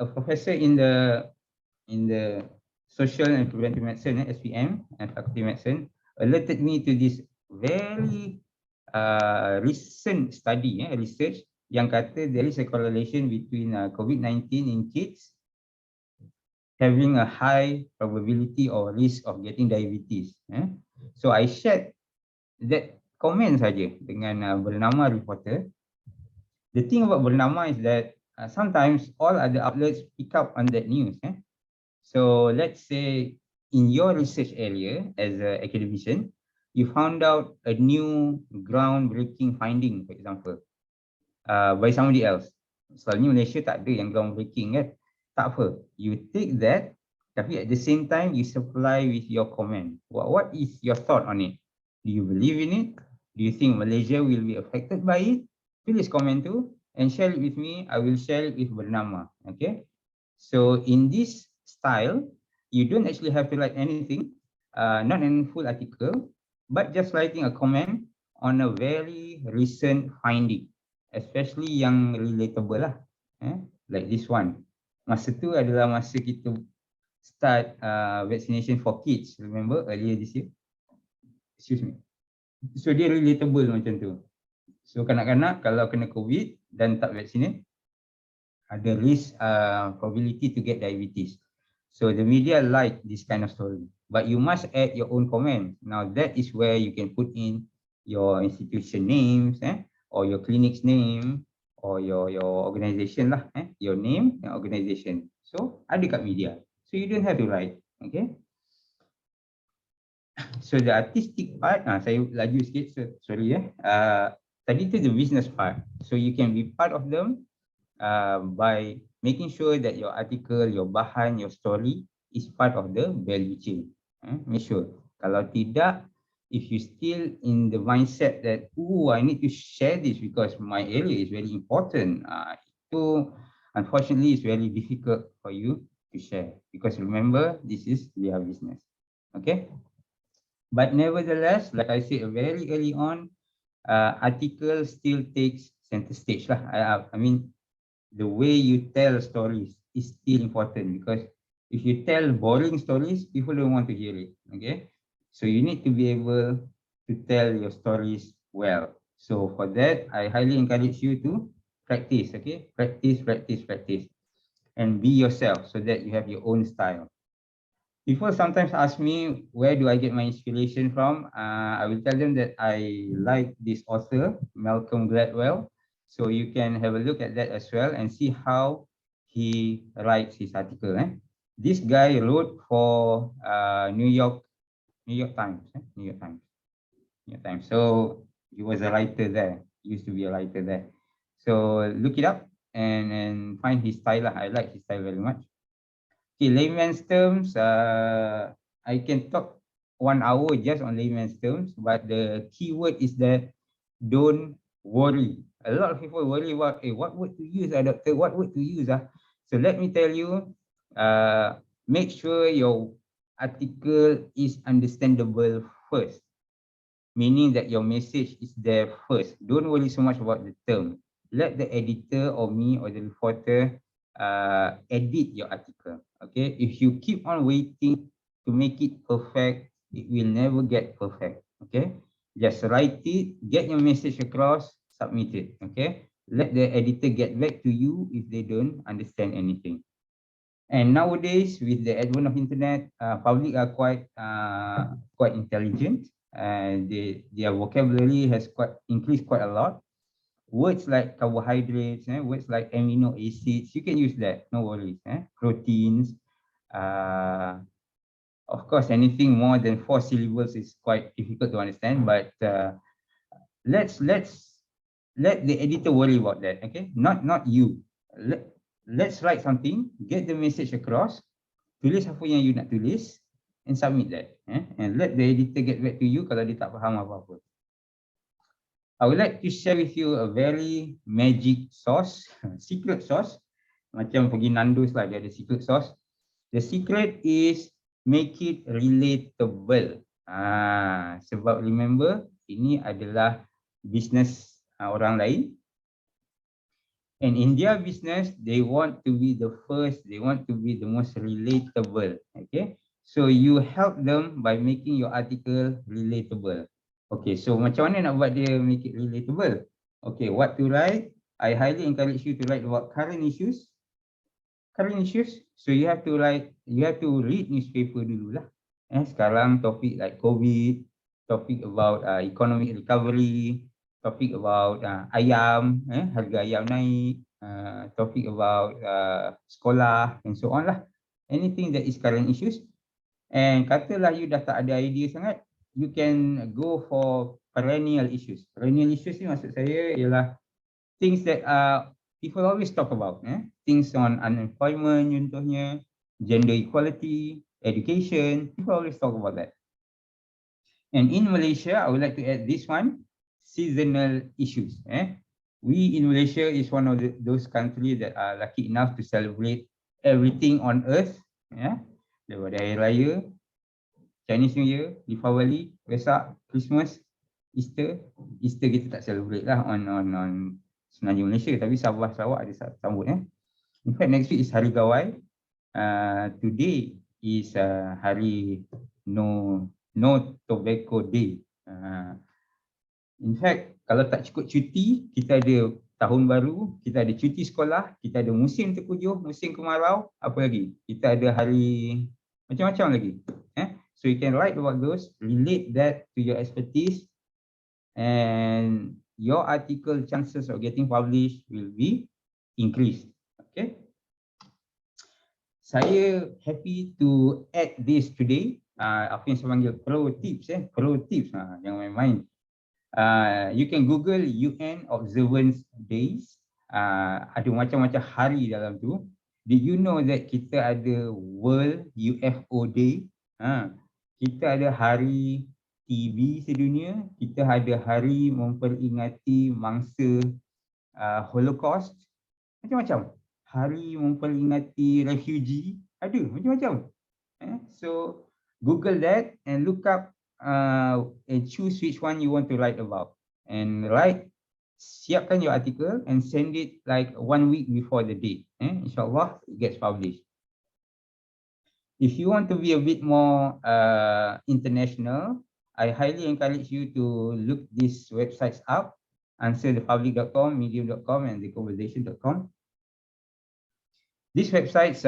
a professor in the social and preventive medicine, SPM, and faculty medicine, alerted me to this very recent study, research yang kata there is a correlation between COVID-19 in kids having a high probability or risk of getting diabetes. So I shared that comment saja dengan bernama reporter. The thing about bernama is that sometimes all other outlets pick up on that news. So let's say in your research area as an academician, you found out a new groundbreaking finding, for example, by somebody else. Selalunya Malaysia tak ada yang groundbreaking kan. Tak apa. You take that, tapi at the same time you supply with your comment. What is your thought on it? Do you believe in it? Do you think Malaysia will be affected by it? Please comment too and share it with me. I will share it with bernama. Okay. So in this style, you don't actually have to write anything, not an full article, but just writing a comment on a very recent finding, especially yang relatable lah, like this one. Masa tu adalah masa kita start vaccination for kids, remember earlier this year? Excuse me. So dia relatable macam tu. So kanak-kanak kalau kena COVID dan tak vaccinate, ada risk probability to get diabetes. So the media like this kind of story, but you must add your own comment. Now that is where you can put in your institution names, or your clinic's name, or your organization lah, your name and organization. So ada kat media. So you don't have to write, okay? So the artistic part, saya laju sikit, so sorry tadi tu the business part. So you can be part of them by making sure that your article, your bahan, your story is part of the value chain. Make sure. Kalau tidak, if you still in the mindset that, I need to share this because my area is very important, itu unfortunately is very difficult for you to share because remember, this is their business. Okay. But nevertheless, like I said very early on, article still takes center stage lah. I mean, the way you tell stories is still important because if you tell boring stories, people don't want to hear it. Okay, so you need to be able to tell your stories well. So for that, I highly encourage you to practice. Okay, practice, and be yourself so that you have your own style. People sometimes ask me, where do I get my inspiration from? I will tell them that I like this author, Malcolm Gladwell. So you can have a look at that as well and see how he writes his article. This guy wrote for New York Times. New York Times. So he was a writer there. Used to be a writer there. So look it up and find his style. I like his style very much. Okay, layman's terms, I can talk 1 hour just on layman's terms, but the key word is that don't worry. A lot of people worry about, what word to use, doctor, what word to use? So let me tell you, make sure your article is understandable first, meaning that your message is there first. Don't worry so much about the term. Let the editor or me or the reporter edit your article. Okay, if you keep on waiting to make it perfect, it will never get perfect. Okay, just write it, get your message across, submit it. Okay, let the editor get back to you if they don't understand anything. And nowadays, with the advent of internet, public are quite intelligent. Their vocabulary has increased quite a lot. Words like carbohydrates, words like amino acids, you can use that, no worries. Proteins, of course, anything more than 4 syllables is quite difficult to understand, but let the editor worry about that, okay? Not you. Let's write something, get the message across, tulis apa yang you nak tulis, and submit that. And let the editor get back to you kalau dia tak faham apa-apa. I would like to share with you a very magic sauce, secret sauce. Macam pergi Nando's lah, dia ada secret sauce. The secret is make it relatable. Sebab remember, ini adalah business orang lain. And in their business, they want to be the first, they want to be the most relatable. Okay. So you help them by making your article relatable. Okay, so macam mana nak buat dia make it relatable? Okay, what to write? I highly encourage you to write about current issues. Current issues. So you have to write, you have to read newspaper dulu lah. Sekarang topik like COVID, topik about economic recovery, topik about ayam, harga ayam naik, topik about sekolah and so on lah. Anything that is current issues. And katalah you dah tak ada idea sangat, you can go for perennial issues. Perennial issues ni maksud saya ialah things that people always talk about. Things on unemployment contohnya, gender equality, education, people always talk about that. And in Malaysia, I would like to add this one, seasonal issues. We in Malaysia is one of those countries that are lucky enough to celebrate everything on earth. Daripada Hari Raya, Chinese New Year, Deepavali, Wesak, Christmas, Easter. Easter kita tak celebrate lah on Semenanjung Malaysia, tapi Sabah Sarawak ada sambut. In fact, next week is Hari Gawai. Today is Hari No Tobacco Day. In fact, kalau tak cukup cuti, kita ada tahun baru, kita ada cuti sekolah, kita ada musim terkujuh, musim kemarau, apa lagi? Kita ada hari macam-macam lagi. So you can write about those, relate that to your expertise, and your article chances of getting published will be increased. Okay. Saya happy to add this today. Apa yang saya panggil pro tips, pro tips, jangan main-main. You can Google UN Observance Days. Ada macam-macam hari dalam tu. Did you know that kita ada World UFO Day? Kita ada hari TB sedunia. Kita ada hari memperingati mangsa Holocaust. Macam-macam. Hari memperingati refugee. Ada macam-macam. So Google that and look up and choose which one you want to write about. And siapkan your article and send it like 1 week before the date. InsyaAllah it gets published. If you want to be a bit more international, I highly encourage you to look these websites up, answerthepublic.com, medium.com, and theconversation.com. These websites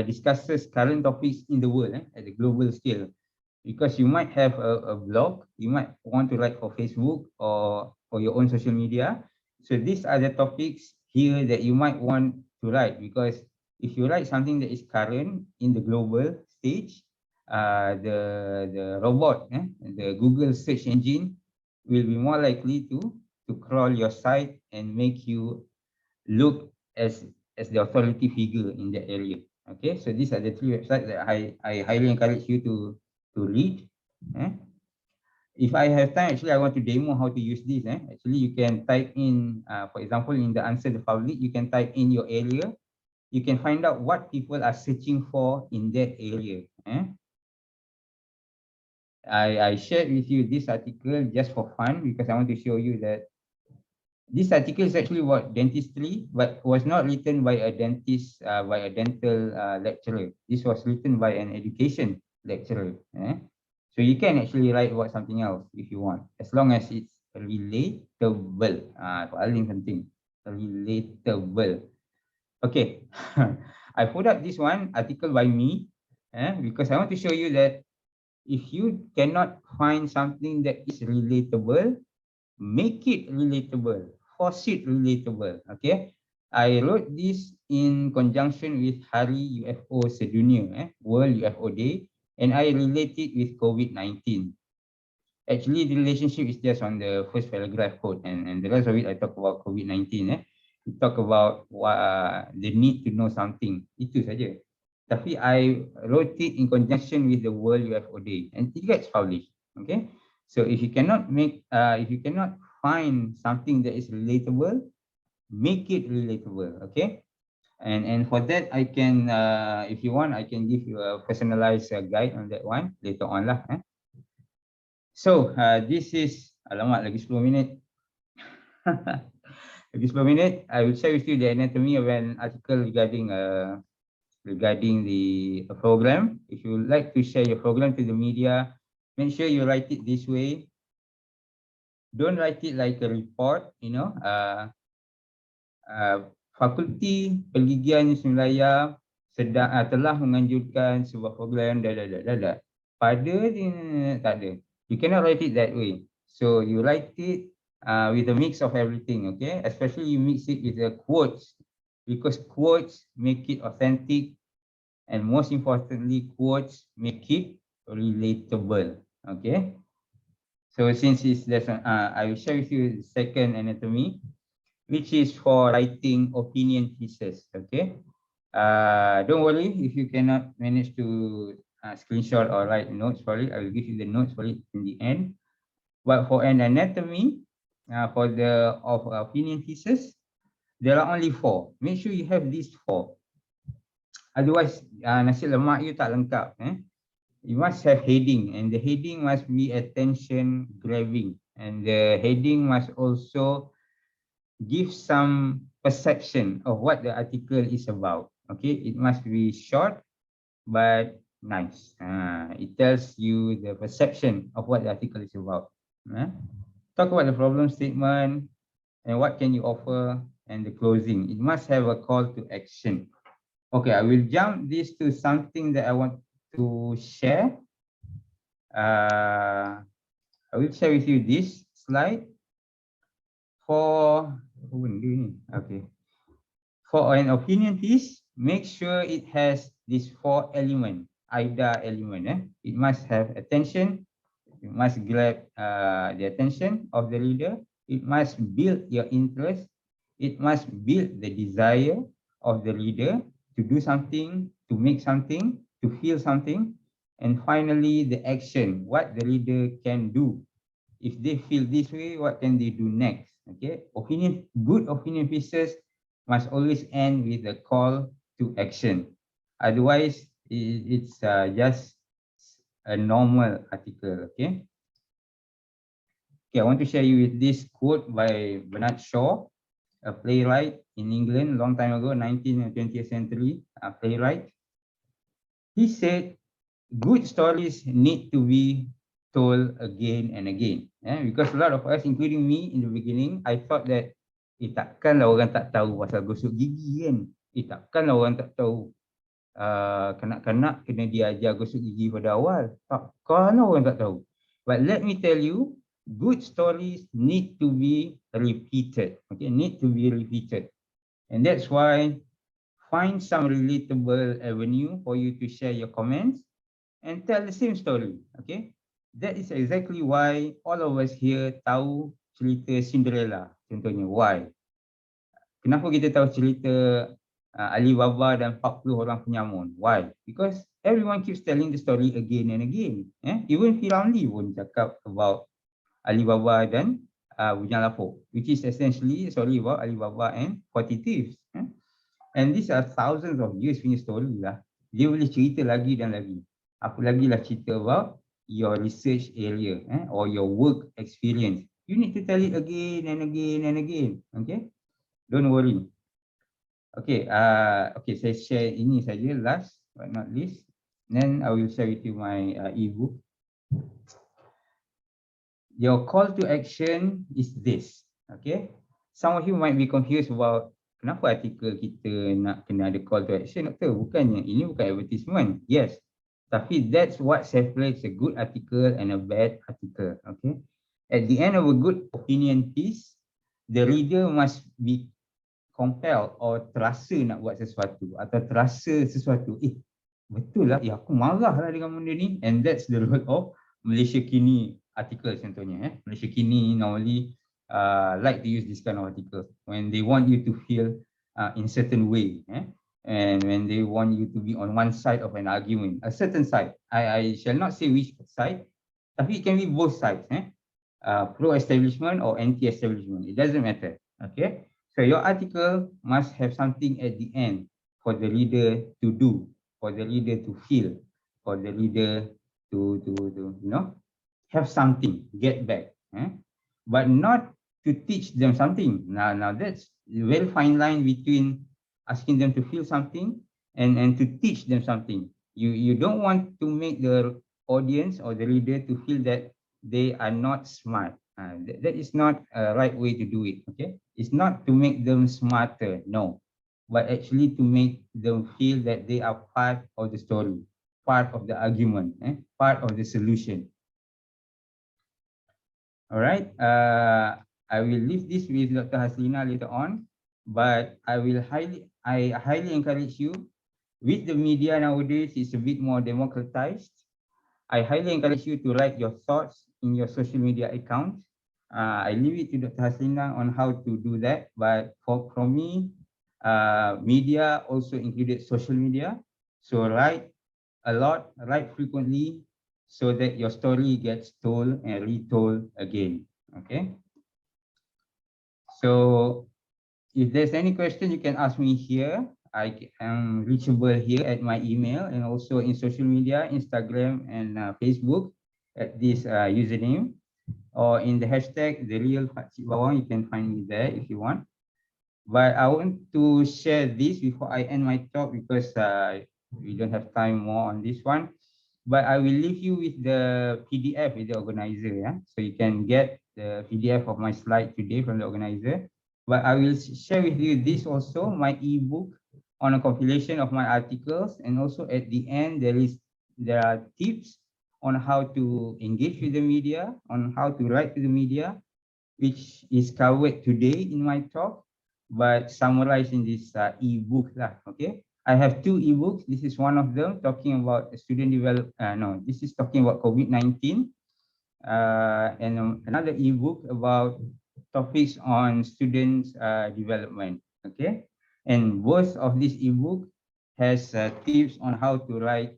discusses current topics in the world at the global scale. Because you might have a blog, you might want to write for Facebook or for your own social media. So these are the topics here that you might want to write, because if you write something that is current in the global stage, the robot, the Google search engine will be more likely to crawl your site and make you look as the authority figure in that area. Okay, so these are the 3 websites that I highly encourage you to read. If I have time, actually, I want to demo how to use this. Actually, you can type in, for example, in the Answer the Public, you can type in your area. You can find out what people are searching for in that area. I shared with you this article just for fun, because I want to show you that this article is actually about dentistry, but was not written by a dentist, by a dental lecturer. This was written by an education lecturer. So you can actually write about something else if you want, as long as it's relatable. Paling penting, relatable. Okay, I put up this one article by me, because I want to show you that if you cannot find something that is relatable, make it relatable, force it relatable. Okay, I wrote this in conjunction with Hari UFO Sedunia, World UFO Day, and I relate it with COVID-19. Actually, the relationship is just on the first paragraph quote, and the rest of it I talk about COVID-19. We talk about the need to know something. Itu saja. Tapi I wrote it in conjunction with the World UFO Day, and it gets published. Okay, so if you cannot find something that is relatable, make it relatable. Okay, and for that I can, if you want, I can give you a personalized guide on that one later on lah. So this is, alamak, lagi 10 minit. This per minute, I will share with you the anatomy of an article regarding the program. If you would like to share your program to the media, make sure you write it this way. Don't write it like a report, Fakulti Pergigian Malaya sedang telah menganjurkan sebuah program dah. Pada tak ada. You cannot write it that way. So you write it with a mix of everything, okay? Especially you mix it with the quotes, because quotes make it authentic, and most importantly, quotes make it relatable, okay? So since it's lesson, I will share with you the second anatomy, which is for writing opinion pieces, okay? Don't worry if you cannot manage to screenshot or write notes for it. I will give you the notes for it in the end. But for an anatomy, for the opinion pieces, there are only 4. Make sure you have these 4. Otherwise, nasi lemak you tak lengkap. You must have heading, and the heading must be attention grabbing, and the heading must also give some perception of what the article is about. Okay, it must be short but nice. It tells you the perception of what the article is about. Talk about the problem statement and what can you offer, and the closing. It must have a call to action. Okay, I will jump this to something that I want to share. I will share with you this slide for okay. For an opinion piece, make sure it has these 4 elements, IDA element. It must have attention. It must grab the attention of the reader. It must build your interest. It must build the desire of the reader to do something, to make something, to feel something. And finally, the action, what the reader can do. If they feel this way, what can they do next? Okay, good opinion pieces must always end with a call to action. Otherwise, it's just a normal article. Okay. Okay, I want to share you with this quote by Bernard Shaw, a playwright in England long time ago, 19th and 20th century playwright. He said, good stories need to be told again and again. Because a lot of us, including me in the beginning, I thought that takkanlah orang tak tahu pasal gosok gigi kan. Takkanlah orang tak tahu kanak-kanak kena diajar gosok gigi pada awal. Takkanlah orang tak tahu. But let me tell you, good stories need to be repeated. Okay, need to be repeated. And that's why find some relatable avenue for you to share your comments and tell the same story. Okay, that is exactly why all of us here tahu cerita Cinderella. Contohnya, why? Kenapa kita tahu cerita Alibaba dan 40 orang penyamun? Why? Because everyone keeps telling the story again and again. Even Firauni pun cakap about Alibaba dan Bujang Lapuk, which is essentially a story about Alibaba and 40 thieves. And these are thousands of years punya story lah. Dia boleh cerita lagi dan lagi. Apa lagi lah cerita about your research area or your work experience. You need to tell it again and again and again. Okay, don't worry. Okay, okay, saya share ini saja last but not least. Then I will share with you my ebook. Your call to action is this. Okay, some of you might be confused about kenapa artikel kita nak kena ada call to action, doktor? Bukannya, ini bukan advertisement. Yes, tapi that's what separates a good article and a bad article. Okay, at the end of a good opinion piece, the reader must be compelled or terasa nak buat sesuatu atau terasa sesuatu. Betul lah, aku marah lah dengan benda ni. And that's the role of Malaysia Kini article contohnya. Malaysia Kini normally like to use this kind of article when they want you to feel in certain way, and when they want you to be on one side of an argument, a certain side. I shall not say which side, tapi it can be both sides, pro-establishment or anti-establishment. It doesn't matter. Okay, so your article must have something at the end for the reader to do, for the reader to feel, for the reader to have something, get back. But not to teach them something. Now that's a very fine line between asking them to feel something and to teach them something. You don't want to make the audience or the reader to feel that they are not smart. That is not a right way to do it. Okay, it's not to make them smarter, no, but actually to make them feel that they are part of the story, part of the argument, part of the solution. All right. I will leave this with Dr. Haslina later on, but I highly encourage you. With the media nowadays, it's a bit more democratized. I highly encourage you to write your thoughts in your social media account. I leave it to Dr. Haslina on how to do that. But from me, media also included social media. So write a lot, write frequently, so that your story gets told and retold again. Okay. So if there's any question, you can ask me here. I am reachable here at my email and also in social media, Instagram and Facebook at this username, or in the hashtag the real Pakcik Bawang. You can find me there if you want. But I want to share this before I end my talk because we don't have time more on this one. But I will leave you with the PDF with the organizer, yeah. So you can get the PDF of my slide today from the organizer. But I will share with you this also, my ebook on a compilation of my articles, and also at the end there are tips on how to engage with the media, on how to write to the media, which is covered today in my talk, but summarized in this ebook lah. Okay, I have two ebooks. This is one of them talking about student develop. No, this is talking about COVID-19, and another ebook about topics on students development. Okay, and both of these ebook has tips on how to write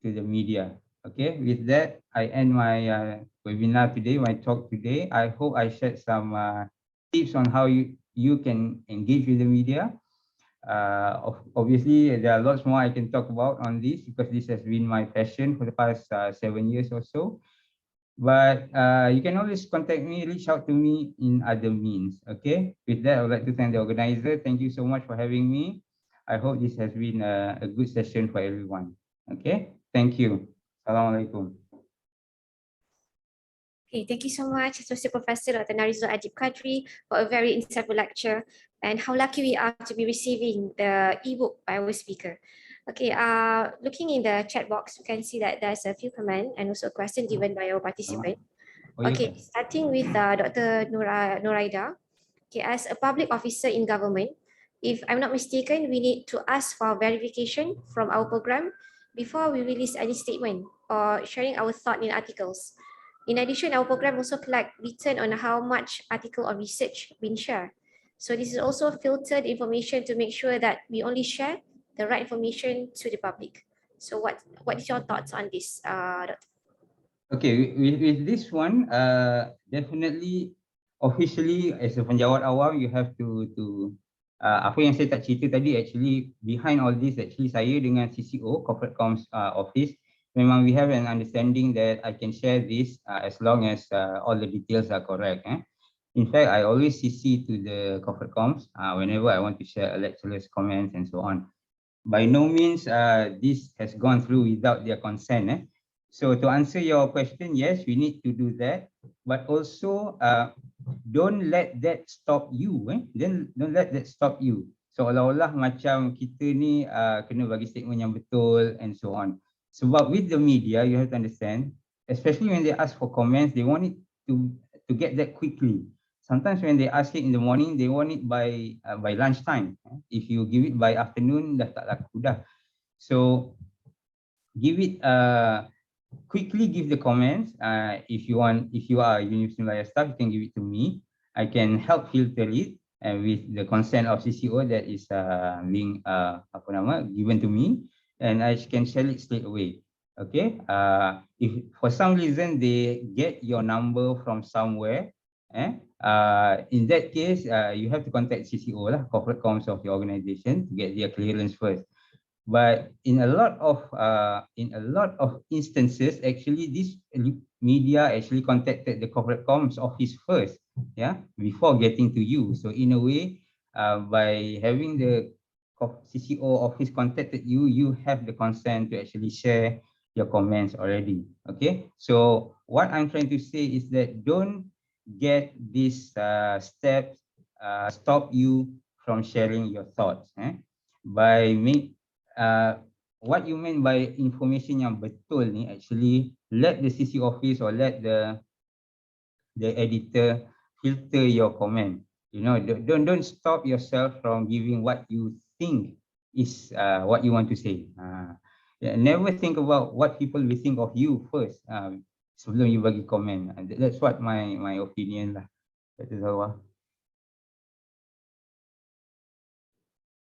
to the media. Okay, with that, I end my webinar today, my talk today. I hope I shared some tips on how you can engage with the media. Obviously, there are lots more I can talk about on this because this has been my passion for the past 7 years or so. But you can always contact me, reach out to me in other means. Okay. With that, I would like to thank the organizer. Thank you so much for having me. I hope this has been a good session for everyone. Okay. Thank you. Assalamualaikum. Okay, thank you so much, Associate Professor Dr. Narizul Adib Kadri, for a very insightful lecture, and how lucky we are to be receiving the ebook by our speaker. Okay, looking in the chat box, you can see that there's a few comments and also a question given by our participant. Okay, starting with Dr. Noraida. Okay, as a public officer in government, if I'm not mistaken, we need to ask for verification from our program before we release any statement or sharing our thought in articles. In addition, our program also collect return on how much article or research been shared. So this is also filtered information to make sure that we only share the right information to the public. So what is your thoughts on this, Dr. Okay, with this one, definitely officially as a penjawat awam, you have to apa yang saya tak cerita tadi, actually behind all this, actually saya dengan CCO, Corporate Comms Office, memang we have an understanding that I can share this as long as all the details are correct. In fact, I always CC to the Corporate Comms whenever I want to share a lecturer's comments and so on. By no means this has gone through without their consent. So to answer your question, yes, we need to do that, but also don't let that stop you. Then don't let that stop you. Seolah-olah macam kita ni kena bagi statement yang betul and so on. Sebab with the media, you have to understand, especially when they ask for comments, they want it to get that quickly. Sometimes when they ask it in the morning, they want it by lunchtime. If you give it by afternoon, dah tak laku dah. So give it quickly. Give the comments. If you are a University Malaya staff, you can give it to me. I can help filter it with the consent of CCO that is being given to me, and I can share it straight away. Okay. If for some reason they get your number from somewhere, in that case, you have to contact CCO lah, corporate comms of your organization, to get their clearance first. But in a lot of instances, actually, this media actually contacted the corporate comms office first yeah, before getting to you. So in a way, by having the CCO office contacted you, you have the consent to actually share your comments already. Okay, so what I'm trying to say is that don't get this steps stop you from sharing your thoughts. By what you mean by information yang betul ni, actually let the CC office or let the editor filter your comment. You know, don't stop yourself from giving what you think is what you want to say. Yeah, never think about what people will think of you first. Sebelum you bagi komen. That's what my opinion lah. That is all.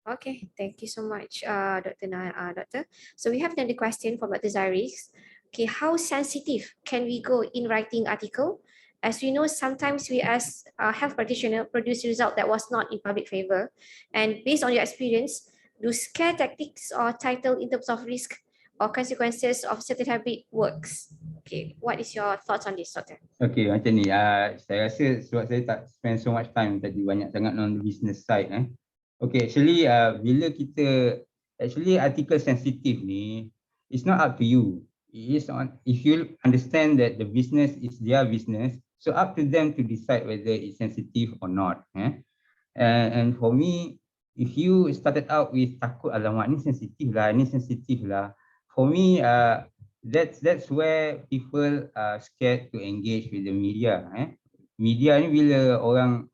Okay, thank you so much, Doctor. So we have another question from Dr. Zaris. Okay, how sensitive can we go in writing article? As we know, sometimes we as a health practitioner produce result that was not in public favor. And based on your experience, do scare tactics or title in terms of risk or consequences of certain habit works? Okay, what is your thoughts on this, Doctor? Okay, macam ni. Saya rasa sebab saya tak spend so much time tadi banyak sangat on the business side. Okay, actually bila kita artikel sensitif ni, it's not up to you. It is on, if you understand that the business is their business, so up to them to decide whether it's sensitive or not. And for me, if you started out with takut alamak ni sensitif lah, for me that's where people are scared to engage with the media. Media ni bila orang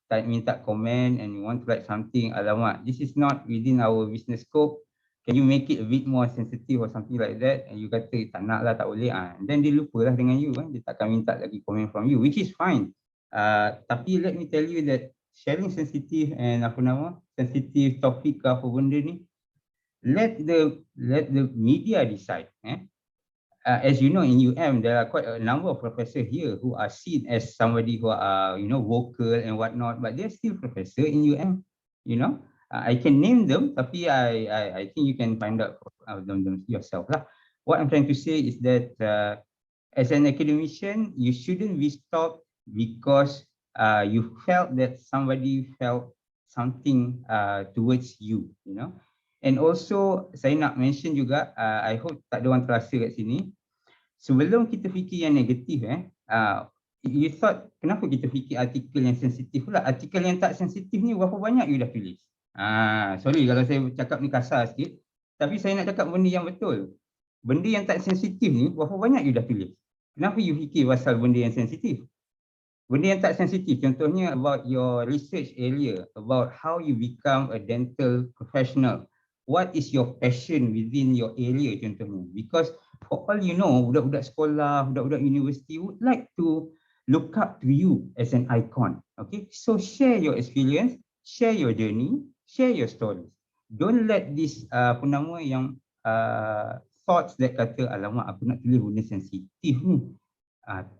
tak minta komen and you want to write something, alamak, this is not within our business scope. Can you make it a bit more sensitive or something like that? And you kata tak nak lah, tak boleh. And then dia lupa lah dengan you. Dia takkan minta lagi komen from you, which is fine. Tapi let me tell you that sharing sensitive and sensitive topik ke apa benda ni, let the media decide. As you know, in UM, there are quite a number of professors here who are seen as somebody who are, vocal and whatnot, but they're still professor in UM. I can name them, tapi I think you can find out them yourself lah. What I'm trying to say is that as an academician, you shouldn't be stopped because you felt that somebody felt something towards you. And also, saya nak mention juga, I hope tak ada orang terasa kat sini, sebelum kita fikir yang negatif, you thought, kenapa kita fikir artikel yang sensitif pula? Artikel yang tak sensitif ni berapa banyak you dah tulis? Sorry kalau saya cakap ni kasar sikit, tapi saya nak cakap benda yang betul. Benda yang tak sensitif ni berapa banyak you dah tulis? Kenapa you fikir pasal benda yang sensitif? Benda yang tak sensitif, contohnya about your research area, about how you become a dental professional. What is your passion within your area contohnya? Because for all you know, budak-budak sekolah, budak-budak universiti would like to look up to you as an icon. Okay, so share your experience, share your journey, share your stories. Don't let this thoughts that kata, alamak aku nak tulis benda sensitif ni.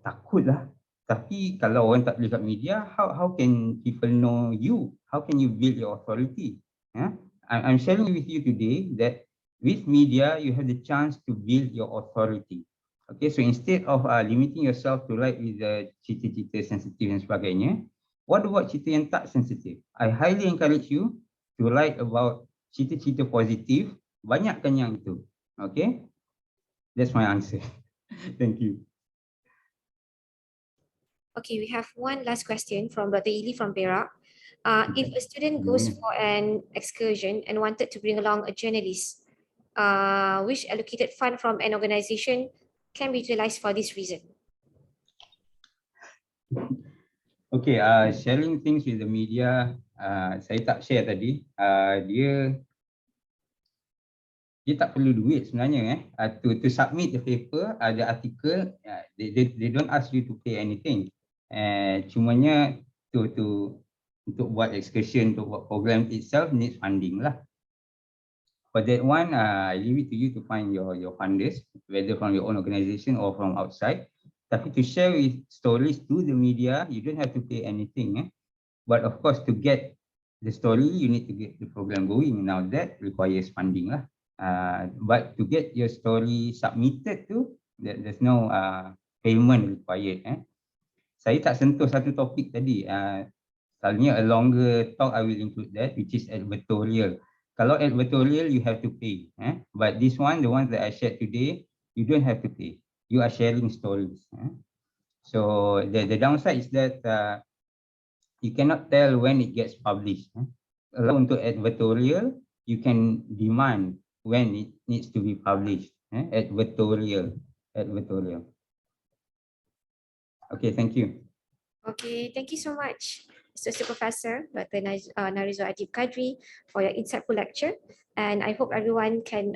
Takutlah. Tapi kalau orang tak tulis kat media, how can people know you? How can you build your authority? I'm sharing with you today that with media, you have the chance to build your authority. Okay, so instead of limiting yourself to write with the cerita-cerita sensitif dan sebagainya, what about cerita yang tak sensitif? I highly encourage you to write about cerita-cerita positif, banyakkan yang itu. Okay, that's my answer. Thank you. Okay, we have one last question from Dr. Ili from Perak. If a student goes for an excursion and wanted to bring along a journalist, which allocated fund from an organization can be utilized for this reason? Okay, sharing things with the media, saya tak share tadi. Dia tak perlu duit sebenarnya. To submit the paper, the article, they don't ask you to pay anything. Cumanya untuk buat excursion, untuk buat program itself needs funding lah. For that one, I leave it to you to find your funders, whether from your own organization or from outside. Tapi to share with stories to the media, you don't have to pay anything. But of course, to get the story, you need to get the program going. Now that requires funding lah. But to get your story submitted to, there's no payment required. saya tak sentuh satu topik tadi. Selalunya a longer talk I will include that, which is advertorial. Kalau advertorial, you have to pay. But this one, the ones that I shared today, you don't have to pay. You are sharing stories. So the downside is that you cannot tell when it gets published. Kalau untuk advertorial, you can demand when it needs to be published. Advertorial. Okay, thank you. Okay, thank you so much, Associate Professor Dr. Narizo Adib Kadri, for your insightful lecture. And I hope everyone can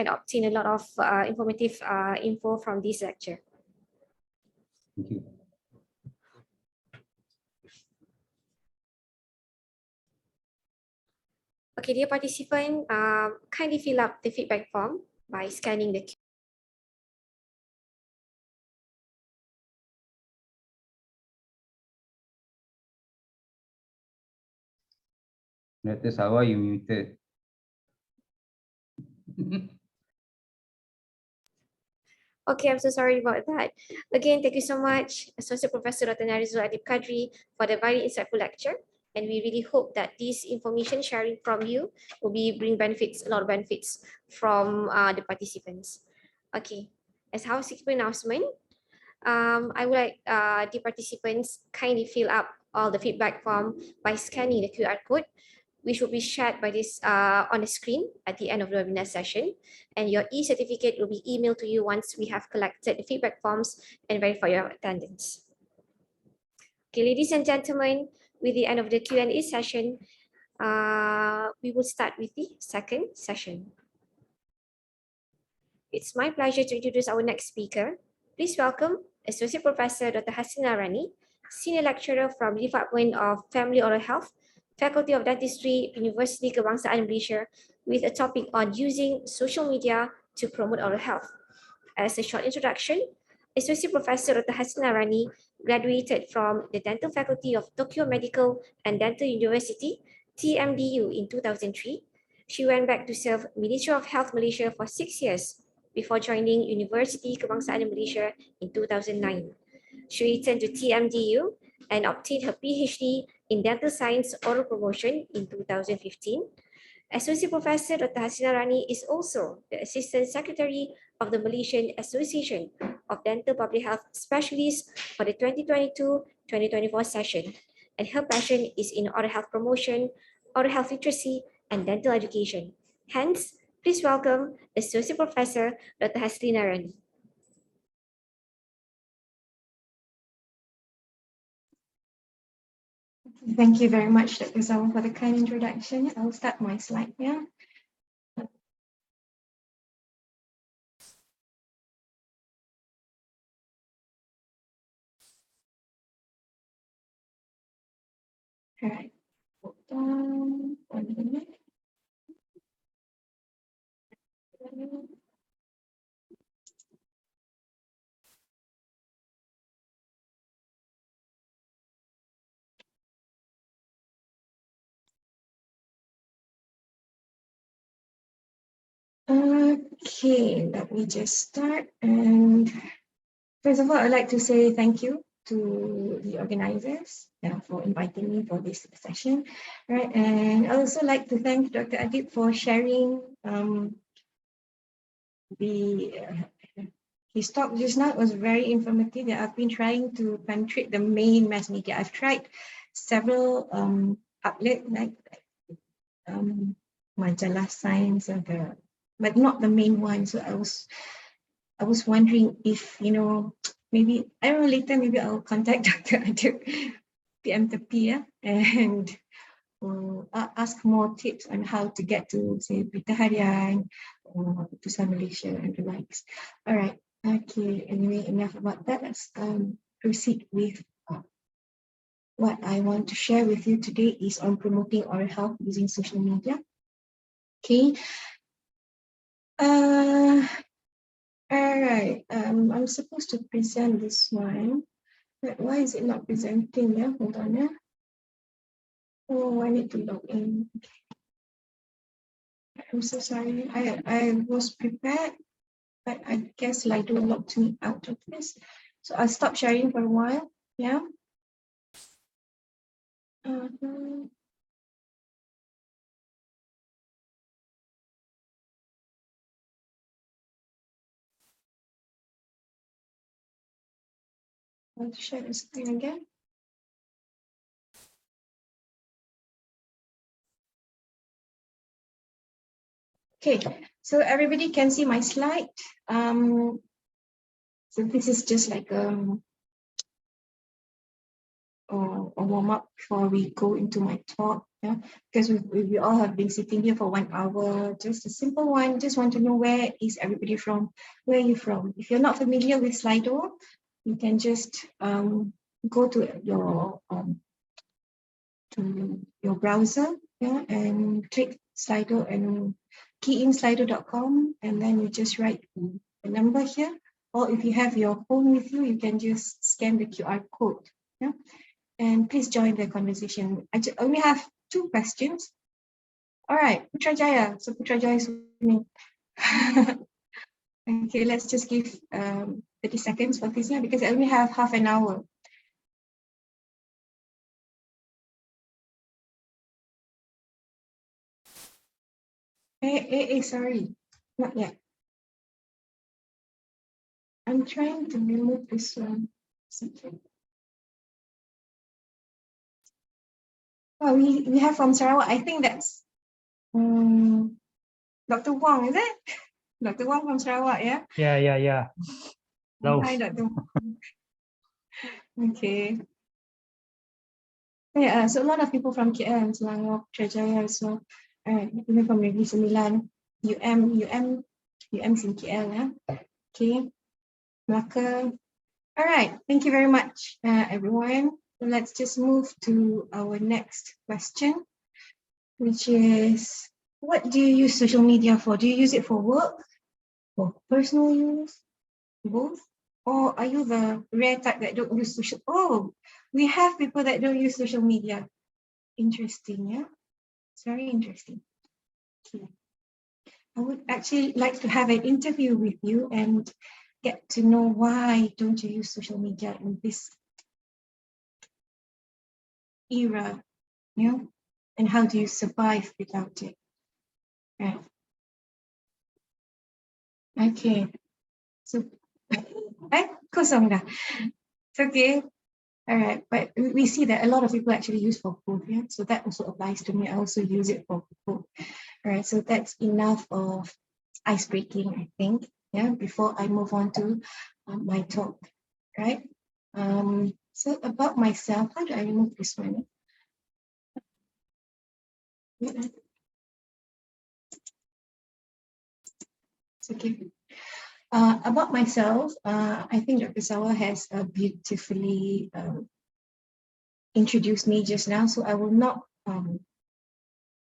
obtain a lot of informative info from this lecture. Thank you. Okay, dear participant, kindly fill up the feedback form by scanning the Dr. Sawa, you muted. Okay, I'm so sorry about that. Again, thank you so much, Associate Professor Dr. Narizo Adib Kadri, for the very insightful lecture. And we really hope that this information sharing from you will bring benefits, a lot of benefits from the participants. Okay, as housekeeping announcement, I would like the participants kindly fill up all the feedback form by scanning the QR code, which will be shared by this on the screen at the end of the webinar session. And your e-certificate will be emailed to you once we have collected the feedback forms and verify your attendance. Okay, ladies and gentlemen, with the end of the Q&A session, we will start with the second session. It's my pleasure to introduce our next speaker. Please welcome Associate Professor Dr. Hasina Rani, Senior Lecturer from the Department of Family Oral Health, Faculty of Dentistry, University Kebangsaan Malaysia, with a topic on using social media to promote oral health. As a short introduction, Associate Professor Dr. Hasina Rani graduated from the Dental Faculty of Tokyo Medical and Dental University, TMDU, in 2003. She went back to serve Ministry of Health Malaysia for 6 years before joining University Kebangsaan Malaysia in 2009. She returned to TMDU and obtained her PhD in Dental Science Oral Promotion in 2015. Associate Professor Dr. Hasina Rani is also the Assistant Secretary of the Malaysian Association of Dental Public Health Specialists for the 2022-2024 session, and her passion is in oral health promotion, oral health literacy, and dental education. Hence, please welcome Associate Professor Dr. Hasina Rani. Thank you very much, Dr. Sawa, for the kind introduction. I'll start my slide here. All right. Hold on 1 minute. Okay, let me just start. And first of all, I'd like to say thank you to the organizers for inviting me for this session. Right, and I'd also like to thank Dr. Adib for sharing his talk just now. It was very informative. I've been trying to penetrate the main mass media. I've tried several outlets like Majalah Science and but not the main one. So I was wondering if, maybe, I don't know, later maybe I'll contact Dr. Adib, PM Tepi, and ask more tips on how to get to, say, Berita Harian or Pusat Malaysia and the likes. All right. Okay. Anyway, enough about that. Let's proceed with what I want to share with you today is on promoting oral health using social media. Okay. All right. I'm supposed to present this one, but why is it not presenting? Yeah, hold on. Yeah. Oh, I need to log in. Okay. I'm so sorry. I was prepared, but I guess Lido locked me out of this. So I'll stop sharing for a while. Yeah. I'll share the screen again. Okay, so everybody can see my slide. So this is just like a warm up before we go into my talk. Yeah, because we all have been sitting here for 1 hour. Just a simple one. Just want to know where is everybody from? Where are you from? If you're not familiar with Slido, you can just go to your browser, yeah, and click Slido and key in slido.com, and then you just write the number here. Or if you have your phone with you, you can just scan the QR code. Yeah, and please join the conversation. I only have 2 questions. All right, Putrajaya. So Putrajaya is me. Okay, let's just give 30 seconds for this here because I only have half an hour. Hey, sorry, not yet. I'm trying to remove this one. Oh, we have from Sarawak. I think that's Dr. Wong, is it? Dr. Wong from Sarawak, yeah? Yeah. Hello. Hi, Dr. Wong. Okay. Yeah, so a lot of people from KL and Selangor, Putrajaya as well. Even from Negeri Sembilan, UM's in KL, yeah? Okay. Malacca. All right, thank you very much, everyone. So let's just move to our next question, which is, what do you use social media for? Do you use it for work, for personal use, both? Or are you the rare type that don't use social? Oh, we have people that don't use social media. Interesting, yeah? It's very interesting. Okay. I would actually like to have an interview with you and get to know why don't you use social media in this era, you know, and how do you survive without it? Right. Okay. So, kosong dah. It's okay. All right, but we see that a lot of people actually use for both, yeah? So that also applies to me. I also use it for both. All right, so that's enough of ice breaking, I think, yeah, before I move on to my talk, right? So about myself, how do I remove this one? It's okay. About myself, I think Dr. Sawa has beautifully introduced me just now, so I will not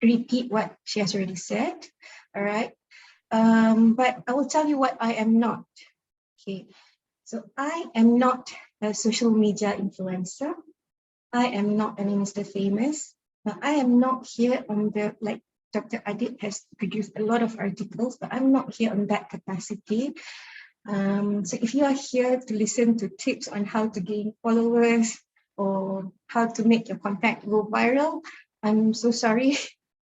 repeat what she has already said, all right? But I will tell you what I am not. Okay, so I am not a social media influencer. I am not an Insta famous. Now, I am not here on the, like Dr. Adit has produced a lot of articles, but I'm not here on that capacity. So if you are here to listen to tips on how to gain followers or how to make your content go viral, I'm so sorry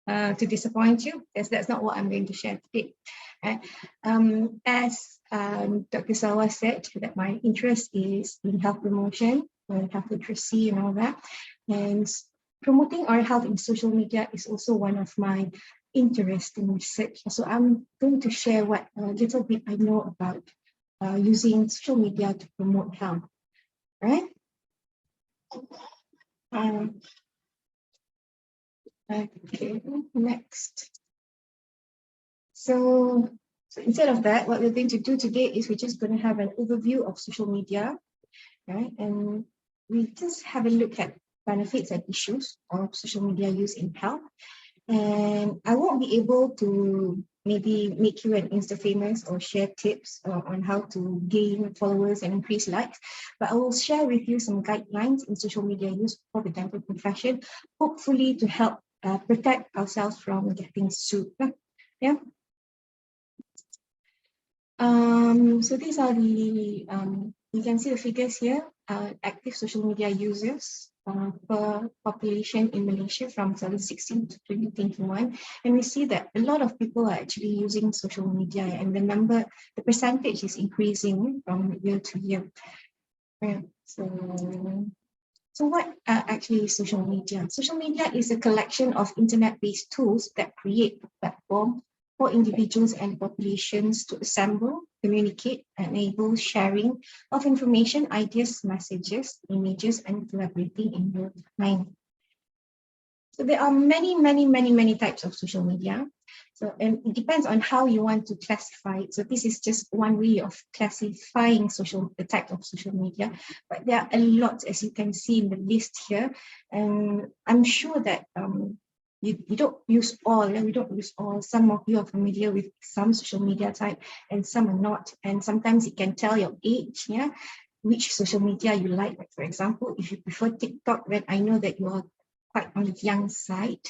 to disappoint you, because that's not what I'm going to share today. Right? As Dr. Sawa said, that my interest is in health promotion, health literacy and all that. And promoting our health in social media is also one of my interests in research. So I'm going to share what a little bit I know about using social media to promote health, right? Okay, next. So instead of that, what we're going to do today is we're just going to have an overview of social media, right? And we just have a look at benefits and issues of social media use in health. And I won't be able to maybe make you an Insta famous or share tips on how to gain followers and increase likes, but I will share with you some guidelines in social media use for the dental profession, hopefully to help protect ourselves from getting sued. Yeah. So these are the You can see the figures here, active social media users per population in Malaysia from 2016 to 2021. And we see that a lot of people are actually using social media, and the percentage is increasing from year to year. Yeah. So what are actually social media? Social media is a collection of internet-based tools that create a platform for individuals and populations to assemble, communicate, and enable sharing of information, ideas, messages, images, and collaborating in real time. So there are many types of social media. So, and it depends on how you want to classify it. So this is just one way of classifying the type of social media, but there are a lot, as you can see in the list here. And I'm sure that you don't use all, and we don't use all. Some of you are familiar with some social media type and some are not. And sometimes it can tell your age, yeah, which social media you like. Like for example, if you prefer TikTok, then I know that you are quite on the young side,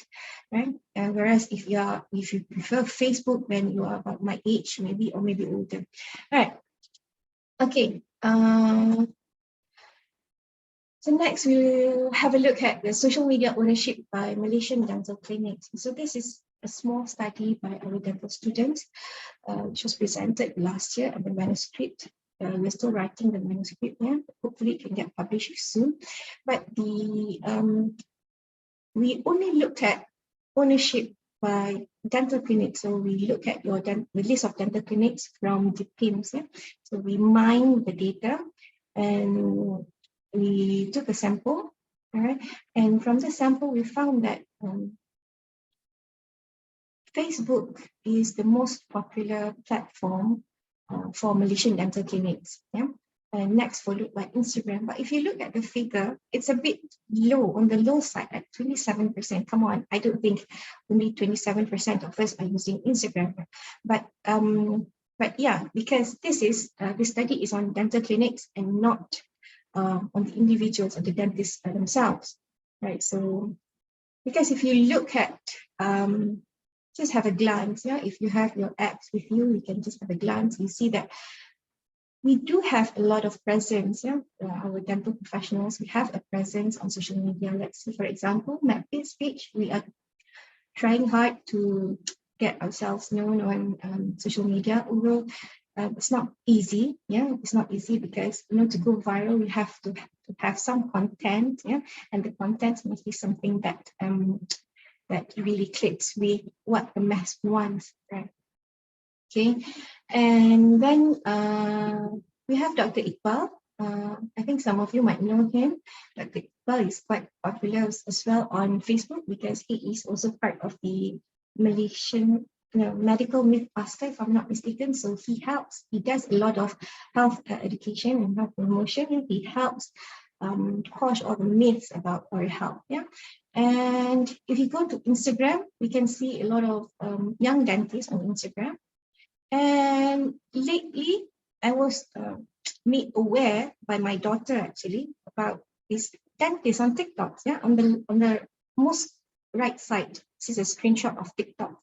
right? And whereas if you prefer Facebook, then you are about my age, maybe, or maybe older. All right. Okay. So next we'll have a look at the social media ownership by Malaysian dental clinics. So this is a small study by our dental students, which was presented last year at the manuscript. We're still writing the manuscript now. Hopefully it can get published soon. But we only looked at ownership by dental clinics. So we look at the list of dental clinics from the PIMS. Yeah? So we mine the data and we took a sample. All right. And from the sample, we found that Facebook is the most popular platform for Malaysian dental clinics. Yeah. And next followed by Instagram. But if you look at the figure, it's a bit low, on the low side, at 27%. Come on, I don't think only 27% of us are using Instagram. But yeah, because this study is on dental clinics and not on the individuals or the dentists themselves, right? So because if you look at just have a glance, yeah, if you have your apps with you, you can just have a glance. You see that we do have a lot of presence, yeah. Our dental professionals, we have a presence on social media. Let's see, for example, MapBiz page, we are trying hard to get ourselves known on social media. Although it's not easy, yeah, it's not easy because to go viral, we have to have some content, yeah, and the content must be something that that really clicks with what the mass wants, right? Okay, and then we have Dr. Iqbal. I think some of you might know him. Dr. Iqbal is quite popular as well on Facebook because he is also part of the Malaysian medical mythbuster, if I'm not mistaken. So he does a lot of health education and health promotion, and he helps quash all the myths about oral health. Yeah. And if you go to Instagram, we can see a lot of young dentists on Instagram. And lately, I was made aware by my daughter actually about this dentist on TikTok. Yeah, on the most right side, this is a screenshot of TikTok.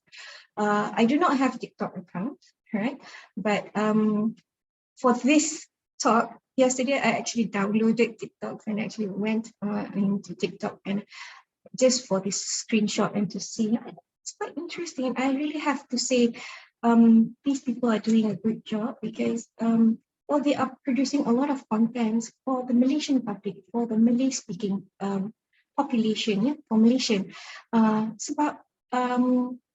I do not have TikTok account, right? But for this talk yesterday, I actually downloaded TikTok and actually went into TikTok and just for this screenshot and to see. It's quite interesting. I really have to say. These people are doing a good job because they are producing a lot of content for the Malaysian public, for the Malay-speaking population, yeah, for Malaysian. It's about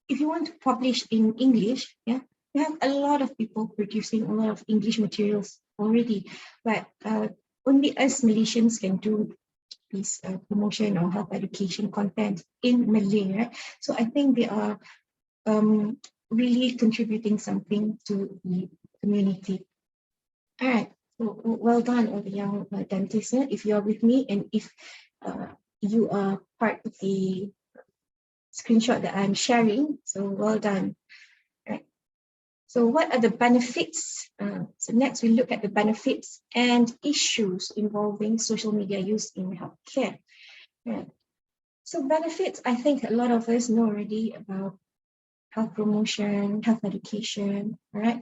if you want to publish in English, yeah, you have a lot of people producing a lot of English materials already, but only us Malaysians can do this promotion or health education content in Malay, right? So I think they are really contributing something to the community. All right, so well done, all the young dentists. If you are with me and if you are part of the screenshot that I'm sharing, so well done. All right. So what are the benefits? So next we look at the benefits and issues involving social media use in healthcare. Right. So benefits, I think a lot of us know already about health promotion, health education, right?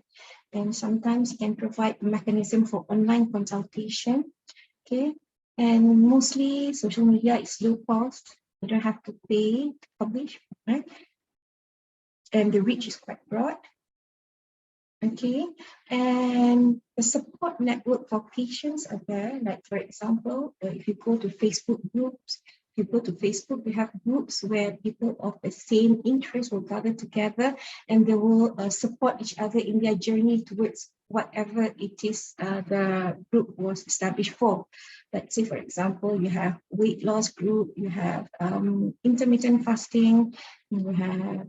And sometimes it can provide a mechanism for online consultation, okay? And mostly social media is low cost. You don't have to pay to publish, right? And the reach is quite broad. Okay, and the support network for patients are there. Like for example, if you go to Facebook groups, if you go to Facebook, you have groups where people of the same interest will gather together and they will support each other in their journey towards whatever it is the group was established for. Let's say, for example, you have weight loss group, you have intermittent fasting, you have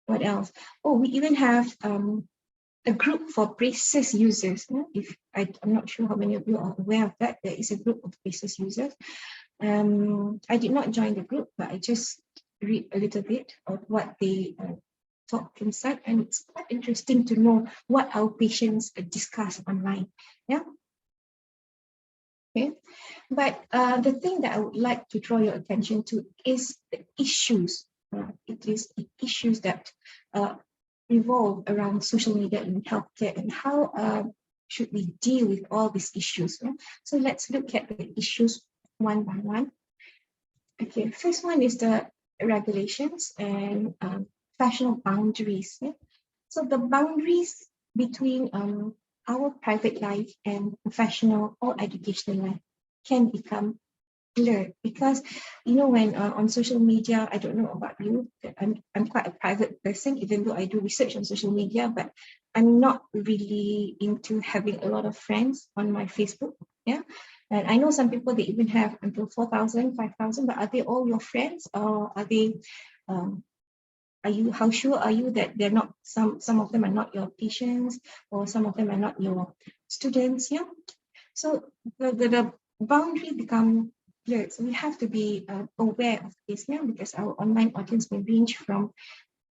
what else? Oh, we even have a group for braces users. I'm not sure how many of you are aware of that. There is a group of braces users. I did not join the group, but I just read a little bit of what they talk inside, and it's quite interesting to know what our patients discuss online. Yeah. Okay. But the thing that I would like to draw your attention to is the issues. It is the issues that revolve around social media in healthcare and how should we deal with all these issues. Yeah? So let's look at the issues one by one. Okay, first one is the regulations and professional boundaries. Yeah? So the boundaries between our private life and professional or educational life can become blurred because when on social media, I don't know about you, I'm quite a private person, even though I do research on social media, but I'm not really into having a lot of friends on my Facebook. Yeah, and I know some people, they even have until 4,000, 5,000, but are they all your friends, or are they how sure are you that they're not, some of them are not your patients, or some of them are not your students? Yeah, so the boundary become blurred. So we have to be aware of this now, because our online audience may range from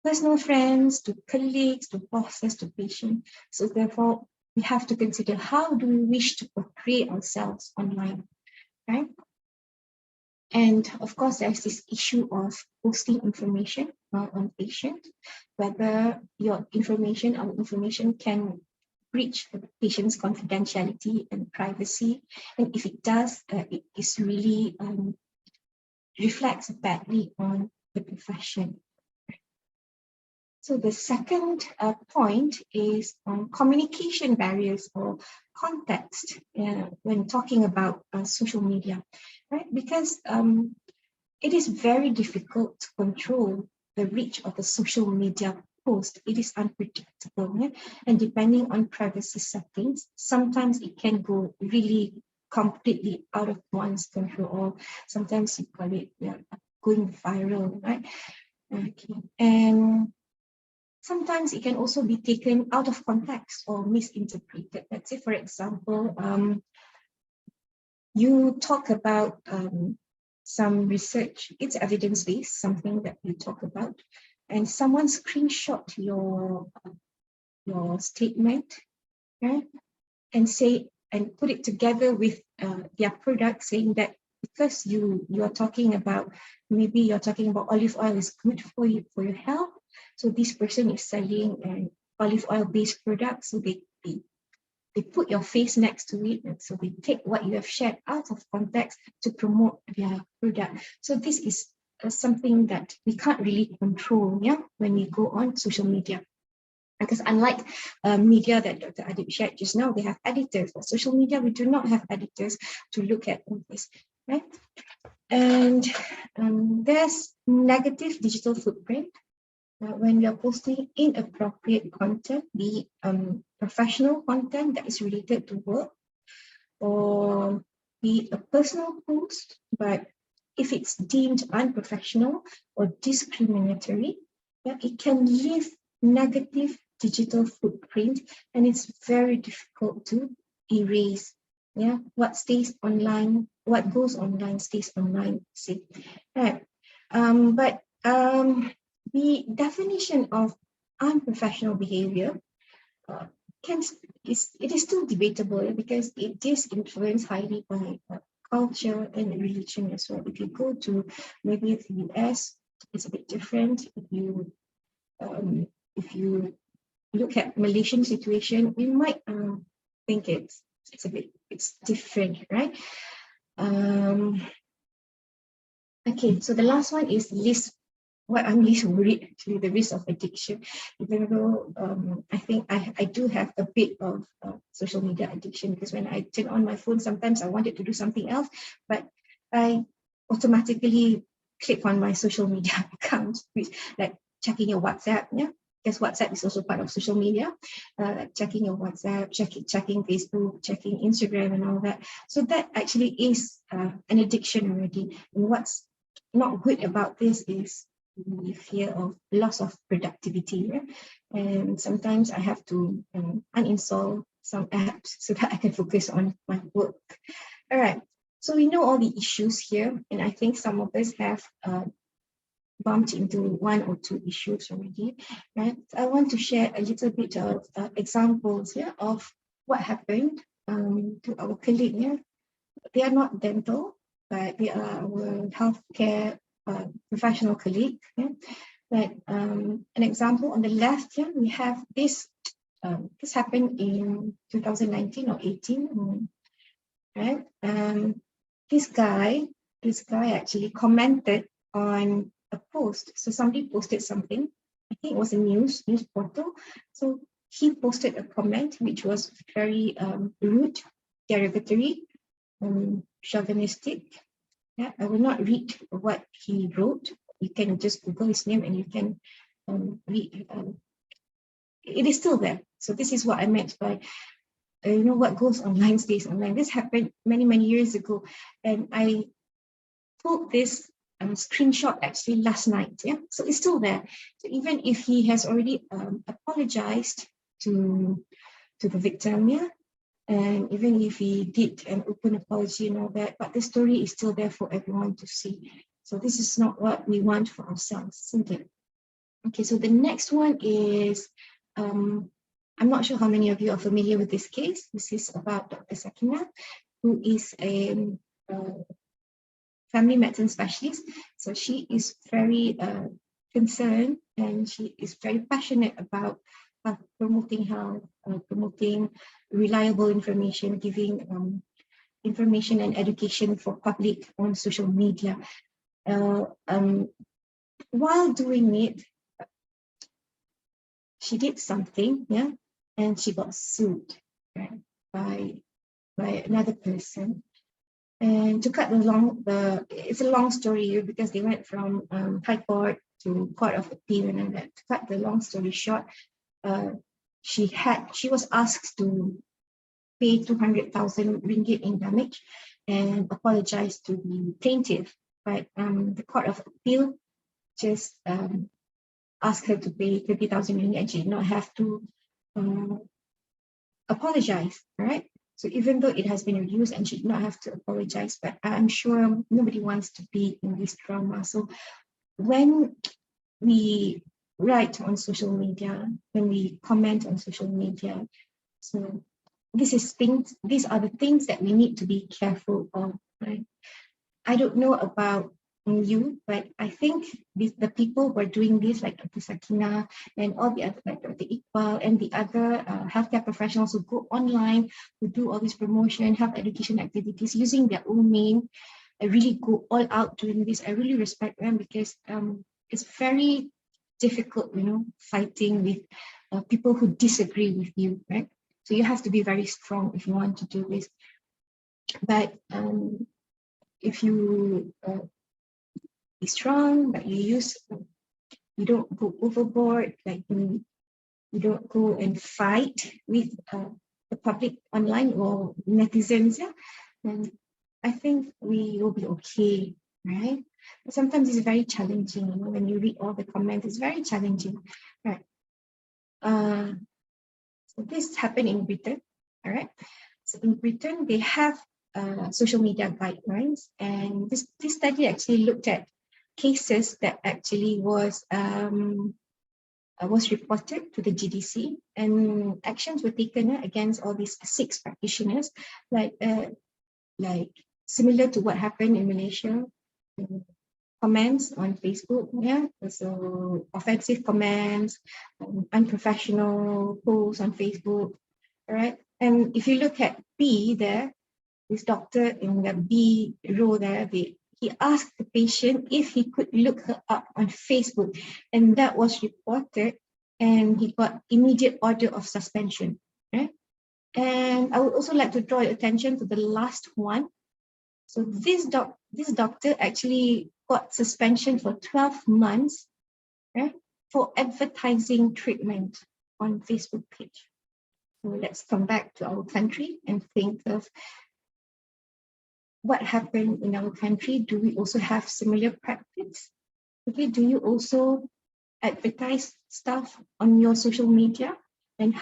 personal friends to colleagues to bosses to patients. So therefore, we have to consider, how do we wish to portray ourselves online, right? And of course, there's this issue of posting information on patient, whether our information can breach the patient's confidentiality and privacy. And if it does, it is really reflects badly on the profession. So the second point is on communication barriers or context when talking about social media, right? Because it is very difficult to control the reach of the social media post. It is unpredictable, yeah? And depending on privacy settings, sometimes it can go really completely out of one's control, or sometimes you call it going viral, right? Okay. And sometimes it can also be taken out of context or misinterpreted. Let's say, for example, you talk about some research, it's evidence-based, something that you talk about, and someone screenshot your statement, right? And put it together with their product, saying that because you are talking about, maybe you're talking about olive oil is good for you, for your health. So this person is selling an olive oil based product. So they put your face next to it. And so they take what you have shared out of context to promote their product. So this is something that we can't really control, yeah, when we go on social media. Because unlike media that Dr. Adib shared just now, they have editors. For social media, we do not have editors to look at all this, right? And there's negative digital footprint. When we are posting inappropriate content, be professional content that is related to work, or be a personal post, but if it's deemed unprofessional or discriminatory, it can leave negative digital footprint, and it's very difficult to erase. Yeah, what stays online, what goes online stays online. See, right? But the definition of unprofessional behavior it is still debatable, because it is influenced highly by culture and religion as well. If you go to maybe the US, it's a bit different. If you look at Malaysian situation, you might think it's different, right? Okay, so the last one is what I'm least worried, actually, the risk of addiction. Even though I think I do have a bit of social media addiction, because when I turn on my phone, sometimes I wanted to do something else, but I automatically click on my social media account, which like checking your WhatsApp, yeah. Because WhatsApp is also part of social media, checking your WhatsApp, checking Facebook, checking Instagram and all that. So that actually is an addiction already. And what's not good about this is the fear of loss of productivity. Yeah? And sometimes I have to uninstall some apps so that I can focus on my work. All right. So we know all the issues here, and I think some of us have bumped into one or two issues already, right? I want to share a little bit of examples here of what happened to our colleague here. They are not dental, but they are our healthcare professional colleague. Yeah? But an example on the left here, we have this. This happened in 2019 or 18, right? This guy actually commented on a post. So somebody posted something. I think it was a news portal. So he posted a comment which was very rude, derogatory, chauvinistic. Yeah, I will not read what he wrote. You can just Google his name and you can read. It is still there. So this is what I meant by what goes online stays online. This happened many years ago, and I pulled this screenshot actually last night. Yeah, so it's still there. So even if he has already apologized to the victim, yeah, and even if he did an open apology and all that, but the story is still there for everyone to see. So this is not what we want for ourselves, isn't it? Okay, so the next one is, I'm not sure how many of you are familiar with this case. This is about Dr. Sakina, who is a family medicine specialist. So she is very concerned, and she is very passionate about promoting health, promoting reliable information, giving information and education for public on social media. While doing it, she did something, yeah, and she got sued, right, by another person. And to cut it's a long story here because they went from High Court to Court of Appeal and all that. To cut the long story short, she was asked to pay 200,000 ringgit in damage and apologize to the plaintiff. But the Court of Appeal just asked her to pay 30,000 ringgit and she did not have to apologize, right? So even though it has been reduced and she did not have to apologize, but I'm sure nobody wants to be in this drama. So when we write on social media, when we comment on social media, so these are the things that we need to be careful of, right? I don't know about you, but I think the people who are doing this, like Dr. Sakina and all the other, like Dr. Iqbal and the other healthcare professionals who go online, who do all this promotion, health education activities using their own name, really go all out doing this. I really respect them because it's very difficult, fighting with people who disagree with you, right? So you have to be very strong if you want to do this. But if you be strong, but you don't go overboard, like you don't go and fight with the public online or netizens, yeah, then I think we will be okay, right? But sometimes it's very challenging, when you read all the comments, it's very challenging, right? So this happened in Britain, all right? So in Britain, they have social media guidelines, and this study actually looked at cases that actually was reported to the GDC, and actions were taken against all these 6 practitioners, like similar to what happened in Malaysia. comments on Facebook, so offensive comments, unprofessional posts on Facebook, all right? And if you look at B there, this doctor in the B row there, he asked the patient if he could look her up on Facebook, and that was reported, and he got immediate order of suspension, right? And I would also like to draw your attention to the last one. So this doctor actually got suspension for 12 months, right, for advertising treatment on Facebook page. So let's come back to our country and think of what happened in our country. Do we also have similar practice? Okay, do you also advertise stuff on your social media? And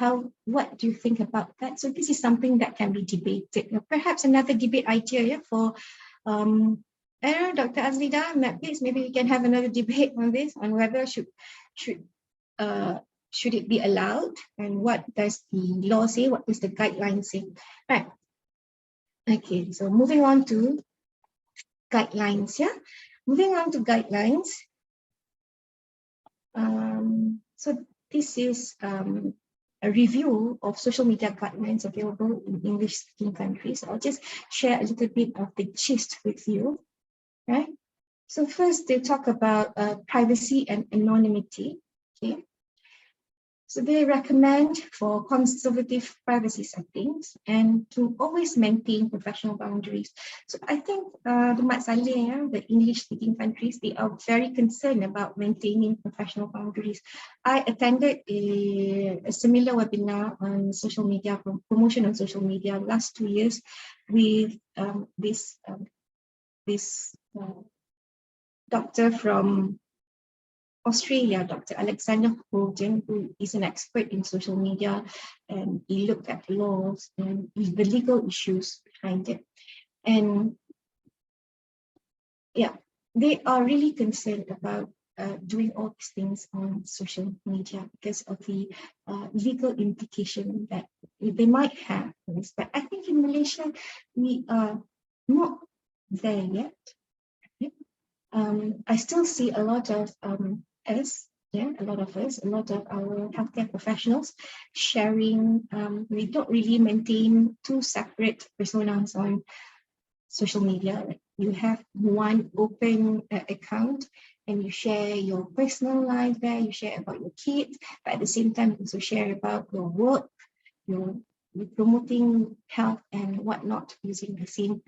what do you think about that? So this is something that can be debated. Perhaps another debate idea for, I don't know, Dr. Azlida, please, maybe we can have another debate on this, on whether should it be allowed, and what does the law say, what does the guidelines say? Right. Okay, so moving on to guidelines, Moving on to guidelines. So this is a review of social media guidelines available in English-speaking countries. I'll just share a little bit of the gist with you, right? So first, they talk about privacy and anonymity, okay? So they recommend for conservative privacy settings and to always maintain professional boundaries. So I think the Mat Saleh, the English-speaking countries, they are very concerned about maintaining professional boundaries. I attended a similar webinar on social media, promotion on social media last 2 years with this doctor from Australia, Dr. Alexander Holden, who is an expert in social media, and he looked at laws and the legal issues behind it. And yeah, they are really concerned about doing all these things on social media because of the legal implication that they might have. But I think in Malaysia, we are not there yet. I still see a lot of a lot of our healthcare professionals sharing. We don't really maintain two separate personas on social media. Like you have one open account and you share your personal life there, you share about your kids, but at the same time, you also share about your work, you're promoting health and whatnot using the same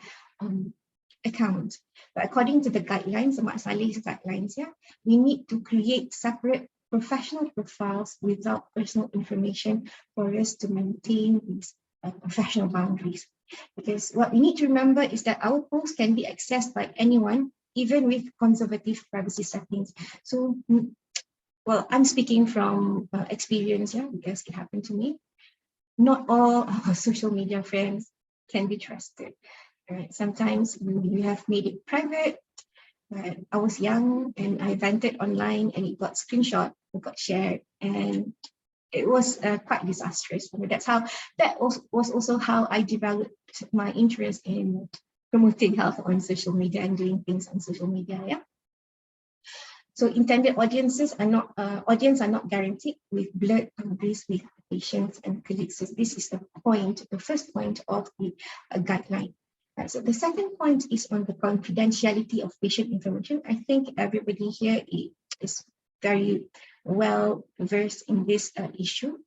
account. But according to the guidelines, the Mat Saleh's guidelines, we need to create separate professional profiles without personal information for us to maintain these professional boundaries. Because what we need to remember is that our posts can be accessed by anyone, even with conservative privacy settings. So, well, I'm speaking from experience, because it happened to me. Not all our social media friends can be trusted. Right? Sometimes you have made it private. I was young and I vented online and it got screenshot, it got shared, and it was quite disastrous for me. That was also how I developed my interest in promoting health on social media and doing things on social media. So intended audiences are not guaranteed with blurred boundaries with patients and colleagues. So this is the first point of the guideline. Right, so the second point is on the confidentiality of patient information. I think everybody here is very well versed in this issue.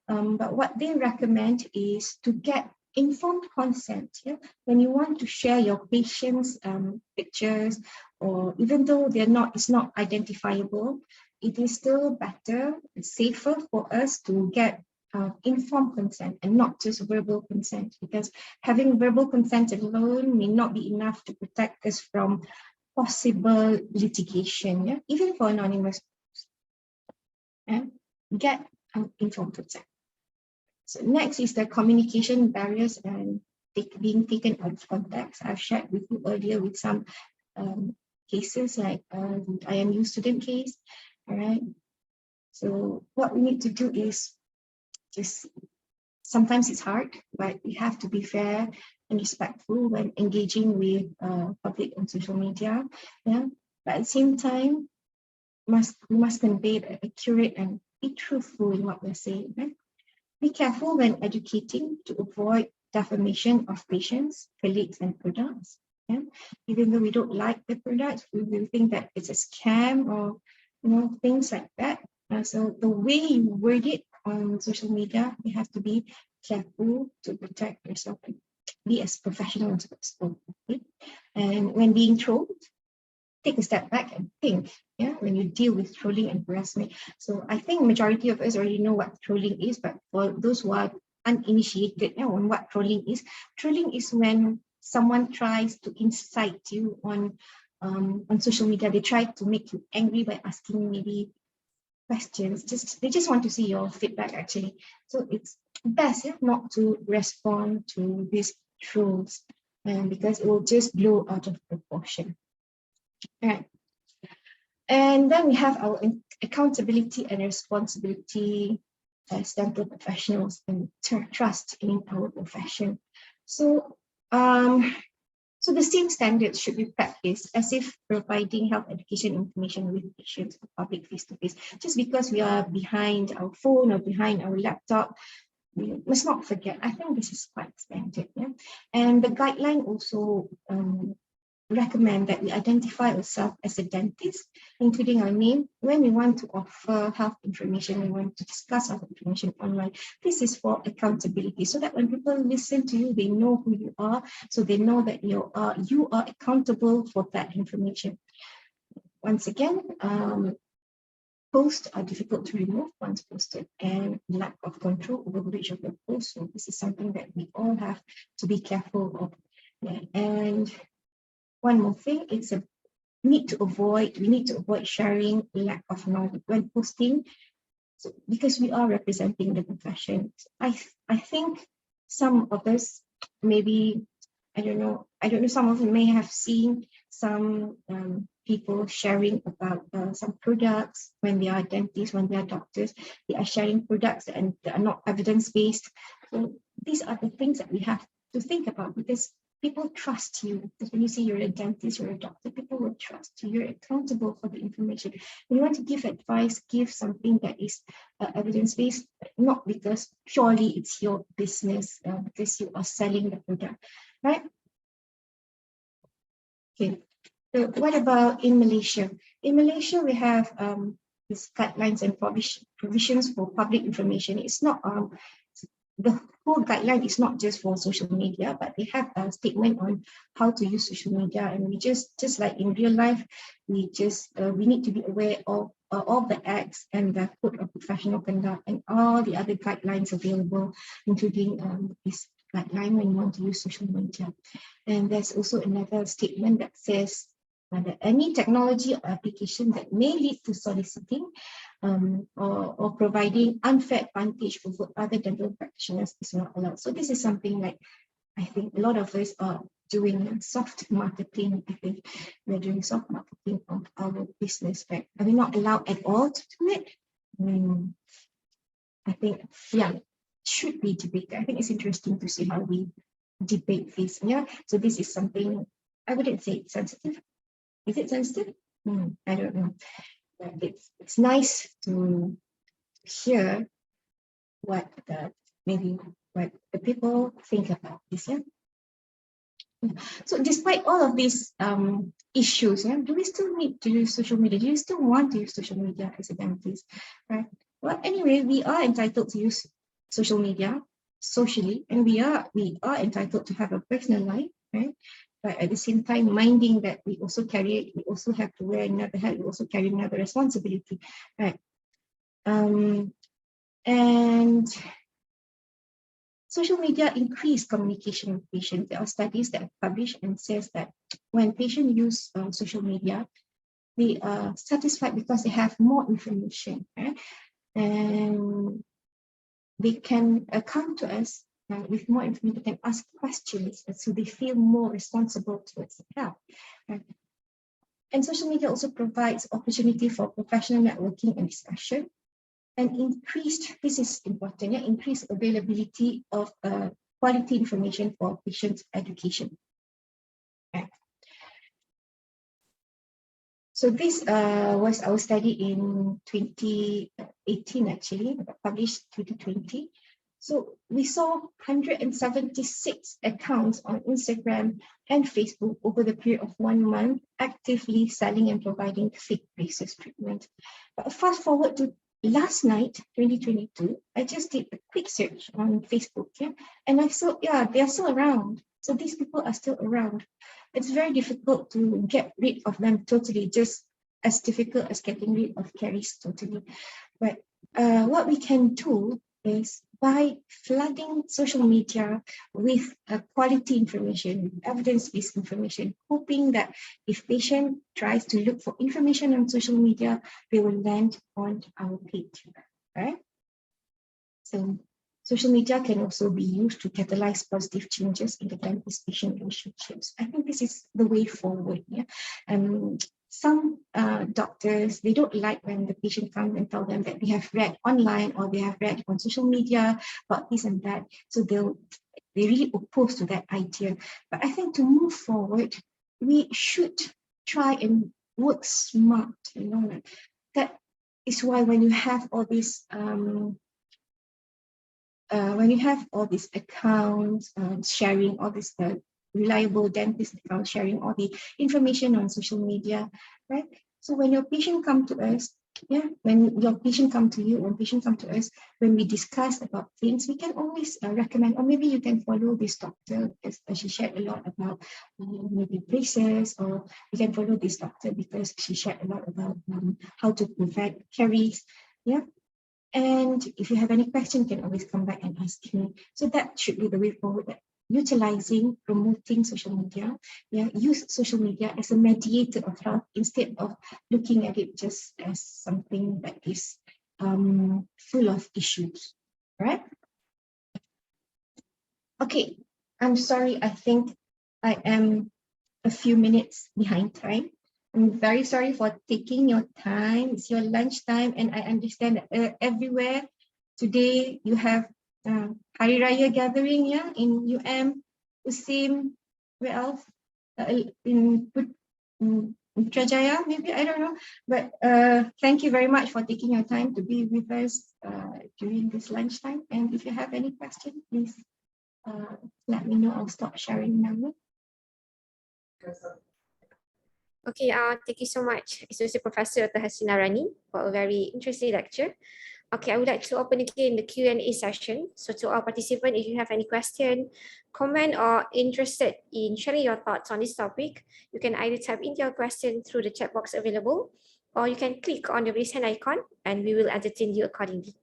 But what they recommend is to get informed consent. When you want to share your patient's pictures, or even though it's not identifiable, it is still better, it's safer for us to get informed consent and not just verbal consent, because having verbal consent alone may not be enough to protect us from possible litigation, even for anonymous posts. Get informed consent. So next is the communication barriers and being taken out of context. I've shared with you earlier with some cases like the IMU student case. All right. So what we need to do is just, sometimes it's hard, but we have to be fair and respectful when engaging with public on social media. But at the same time, we must convey the accurate and be truthful in what we're saying. Right? Be careful when educating to avoid defamation of patients, colleagues, and products. Yeah? Even though we don't like the products, we will think that it's a scam or things like that. So the way you word it on social media, you have to be careful to protect yourself and be as professional as possible. Okay? And when being trolled, take a step back and think, yeah, when you deal with trolling and harassment. So I think majority of us already know what trolling is, but for those who are uninitiated on what trolling is when someone tries to incite you on social media. They try to make you angry by asking maybe questions. They just want to see your feedback actually. So it's best not to respond to these trolls, because it will just blow out of proportion. Right. And then we have our accountability and responsibility as dental professionals and trust in our profession. So, so the same standards should be practiced as if providing health education information with patients or public face-to-face. Just because we are behind our phone or behind our laptop, we must not forget. I think this is quite standard. Yeah? And the guideline also recommend that we identify ourselves as a dentist, including our name, when we want to offer health information, we want to discuss health information online. This is for accountability, so that when people listen to you, they know who you are, so they know that you are accountable for that information. Once again, posts are difficult to remove once posted, and lack of control over which of the post. So this is something that we all have to be careful of. Yeah. And one more thing, we need to avoid sharing lack of knowledge when posting, so, because we are representing the profession. I think some of us, maybe, I don't know, some of you may have seen some people sharing about some products when they are dentists, when they are doctors, they are sharing products and they are not evidence-based. So these are the things that we have to think about, because people trust you. Because when you say you're a dentist, you're a doctor, people will trust you. You're accountable for the information. When you want to give advice, give something that is evidence-based, not because purely it's your business, because you are selling the product, right? Okay. So what about in Malaysia? In Malaysia, we have these guidelines and provisions for public information. It's not the whole guideline is not just for social media, but they have a statement on how to use social media. And we just like in real life, we need to be aware of all the acts and the code of professional conduct and all the other guidelines available, including this guideline when you want to use social media. And there's also another statement that says that any technology or application that may lead to soliciting or providing unfair advantage over other dental practitioners is not allowed. So this is something like, I think a lot of us are doing soft marketing. I think we're doing soft marketing of our business, right? Are we not allowed at all to do it? I think, yeah, should be debated. I think it's interesting to see how we debate this. Yeah, so this is something, I wouldn't say it's sensitive. Is it sensitive? I don't know. But it's nice to hear what the people think about this. Yeah. So despite all of these issues, do we still need to use social media? Do you still want to use social media as a dentist? Right. Well, anyway, we are entitled to use social media socially, and we are entitled to have a personal life, right? But at the same time, minding that we also have to wear another hat, we also carry another responsibility, right? And social media increase communication with patients. There are studies that are published and says that when patients use social media, they are satisfied because they have more information, right? And they can come to us with more information, they can ask questions, so they feel more responsible towards the health. Right? And social media also provides opportunity for professional networking and discussion, and this is important, increased availability of quality information for patient education. Right. So this was our study in 2018 actually, published 2020. So we saw 176 accounts on Instagram and Facebook over the period of 1 month actively selling and providing fake braces treatment. But fast forward to last night, 2022, I just did a quick search on Facebook, and I saw, they are still around. So these people are still around. It's very difficult to get rid of them totally, just as difficult as getting rid of caries totally. But what we can do is by flooding social media with quality information, evidence-based information, hoping that if patient tries to look for information on social media, they will land on our page, right? So social media can also be used to catalyze positive changes in the dentist-patient relationships. I think this is the way forward. Yeah. Some doctors, they don't like when the patient comes and tell them that they have read online or they have read on social media about this and that. So they really oppose to that idea. But I think to move forward, we should try and work smart. That is why when you have all these accounts, sharing all this reliable dentist accounts, sharing all the information on social media, right? So when your patient come to us, when your patient come to you, when patient come to us, when we discuss about things, we can always recommend, or maybe you can follow this doctor because she shared a lot about maybe braces, or you can follow this doctor because she shared a lot about how to prevent caries, And if you have any question, you can always come back and ask me. So that should be the way forward. Utilizing, promoting social media. Use social media as a mediator of health instead of looking at it just as something that is full of issues. Right? Okay. I'm sorry. I think I am a few minutes behind time. I'm very sorry for taking your time. It's your lunch time, and I understand that everywhere today you have Hari Raya gathering, in UM, Usim, where else? In Putrajaya, maybe, I don't know. But thank you very much for taking your time to be with us during this lunchtime. And if you have any questions, please let me know. I'll stop sharing now. Okay, thank you so much, Associate Professor Dr. Hasina Rani, for a very interesting lecture. Okay, I would like to open again the Q&A session. So to our participants, if you have any question, comment, or interested in sharing your thoughts on this topic, you can either type in your question through the chat box available, or you can click on the raise hand icon and we will entertain you accordingly.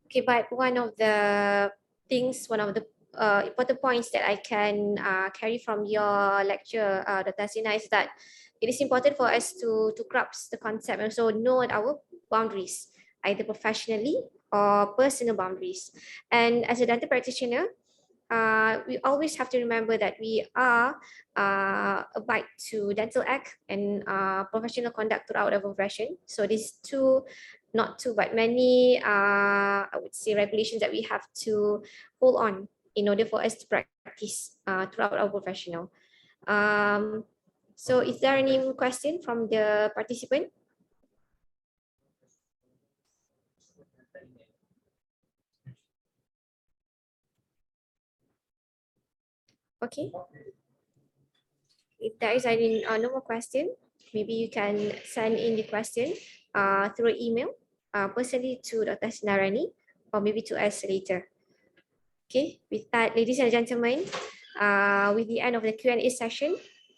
Okay, but one of the important points that I can carry from your lecture, Dr. Hasina, is that it is important for us to grasp the concept and also know our boundaries, either professionally or personal boundaries. And as a dental practitioner, we always have to remember that we are abide to Dental Act and professional conduct throughout our profession. So these not two, but many, I would say, regulations that we have to hold on in order for us to practice throughout our professional. So is there any question from the participant? Okay. If there is any no more question, maybe you can send in the question through email personally to Dr. Sinarani, or maybe to us later. Okay, with that, ladies and gentlemen, with the end of the Q&A session,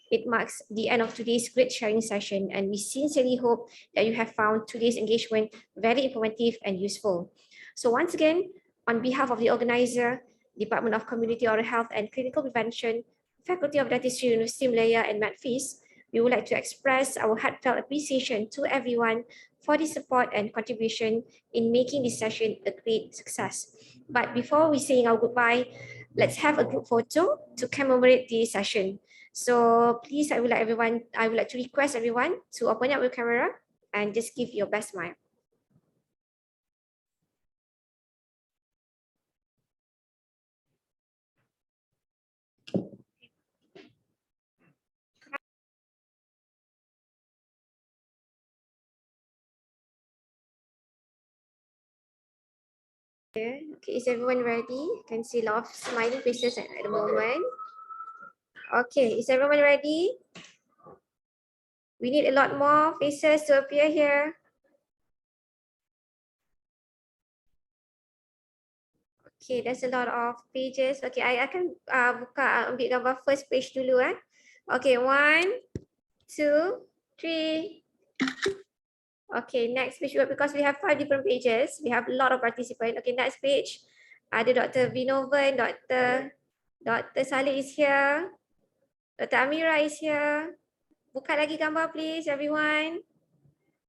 it marks the end of today's great sharing session, and we sincerely hope that you have found today's engagement very informative and useful. So once again, on behalf of the organizer, Department of Community Oral Health and Clinical Prevention, Faculty of Dentistry, University of Malaya, and MedFees, we would like to express our heartfelt appreciation to everyone for the support and contribution in making this session a great success. But before we say our goodbye, let's have a group photo to commemorate the session. So please, I would like to request everyone to open up your camera and just give your best smile. Okay, is everyone ready? Can see a lot of smiling faces at the moment. Okay, is everyone ready? We need a lot more faces to appear here. Okay, there's a lot of pages. Okay, I akan ambil gambar first page dulu eh. Okay, 1, 2, 3. Okay, next page because we have 5 different pages. We have a lot of participants. Okay, next page. Ada Dr. Vinovan, Dr. Saleh is here. Dr. Amira is here. Buka lagi gambar please everyone.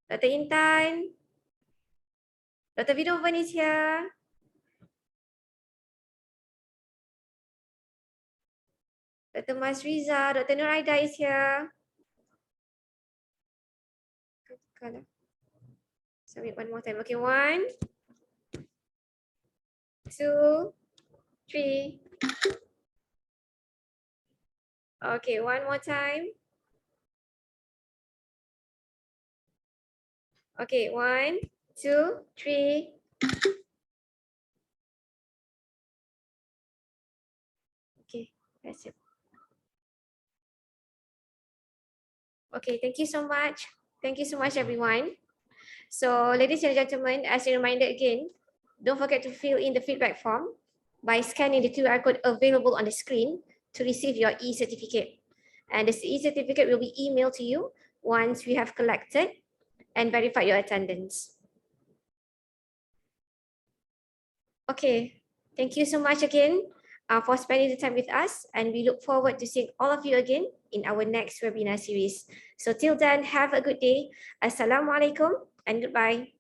Dr. Intan. Dr. Vinovan is here. Dr. Mas Riza, Dr. Nur Aida is here. Submit one more time. Okay, 1, 2, 3. Okay, one more time. Okay, 1, 2, 3. Okay, that's it. Okay, thank you so much. Thank you so much, everyone. So, ladies and gentlemen, as a reminder again, don't forget to fill in the feedback form by scanning the QR code available on the screen to receive your e-certificate. And this e-certificate will be emailed to you once we have collected and verified your attendance. Okay, thank you so much again for spending the time with us, and we look forward to seeing all of you again in our next webinar series. So till then, have a good day. Assalamualaikum and goodbye.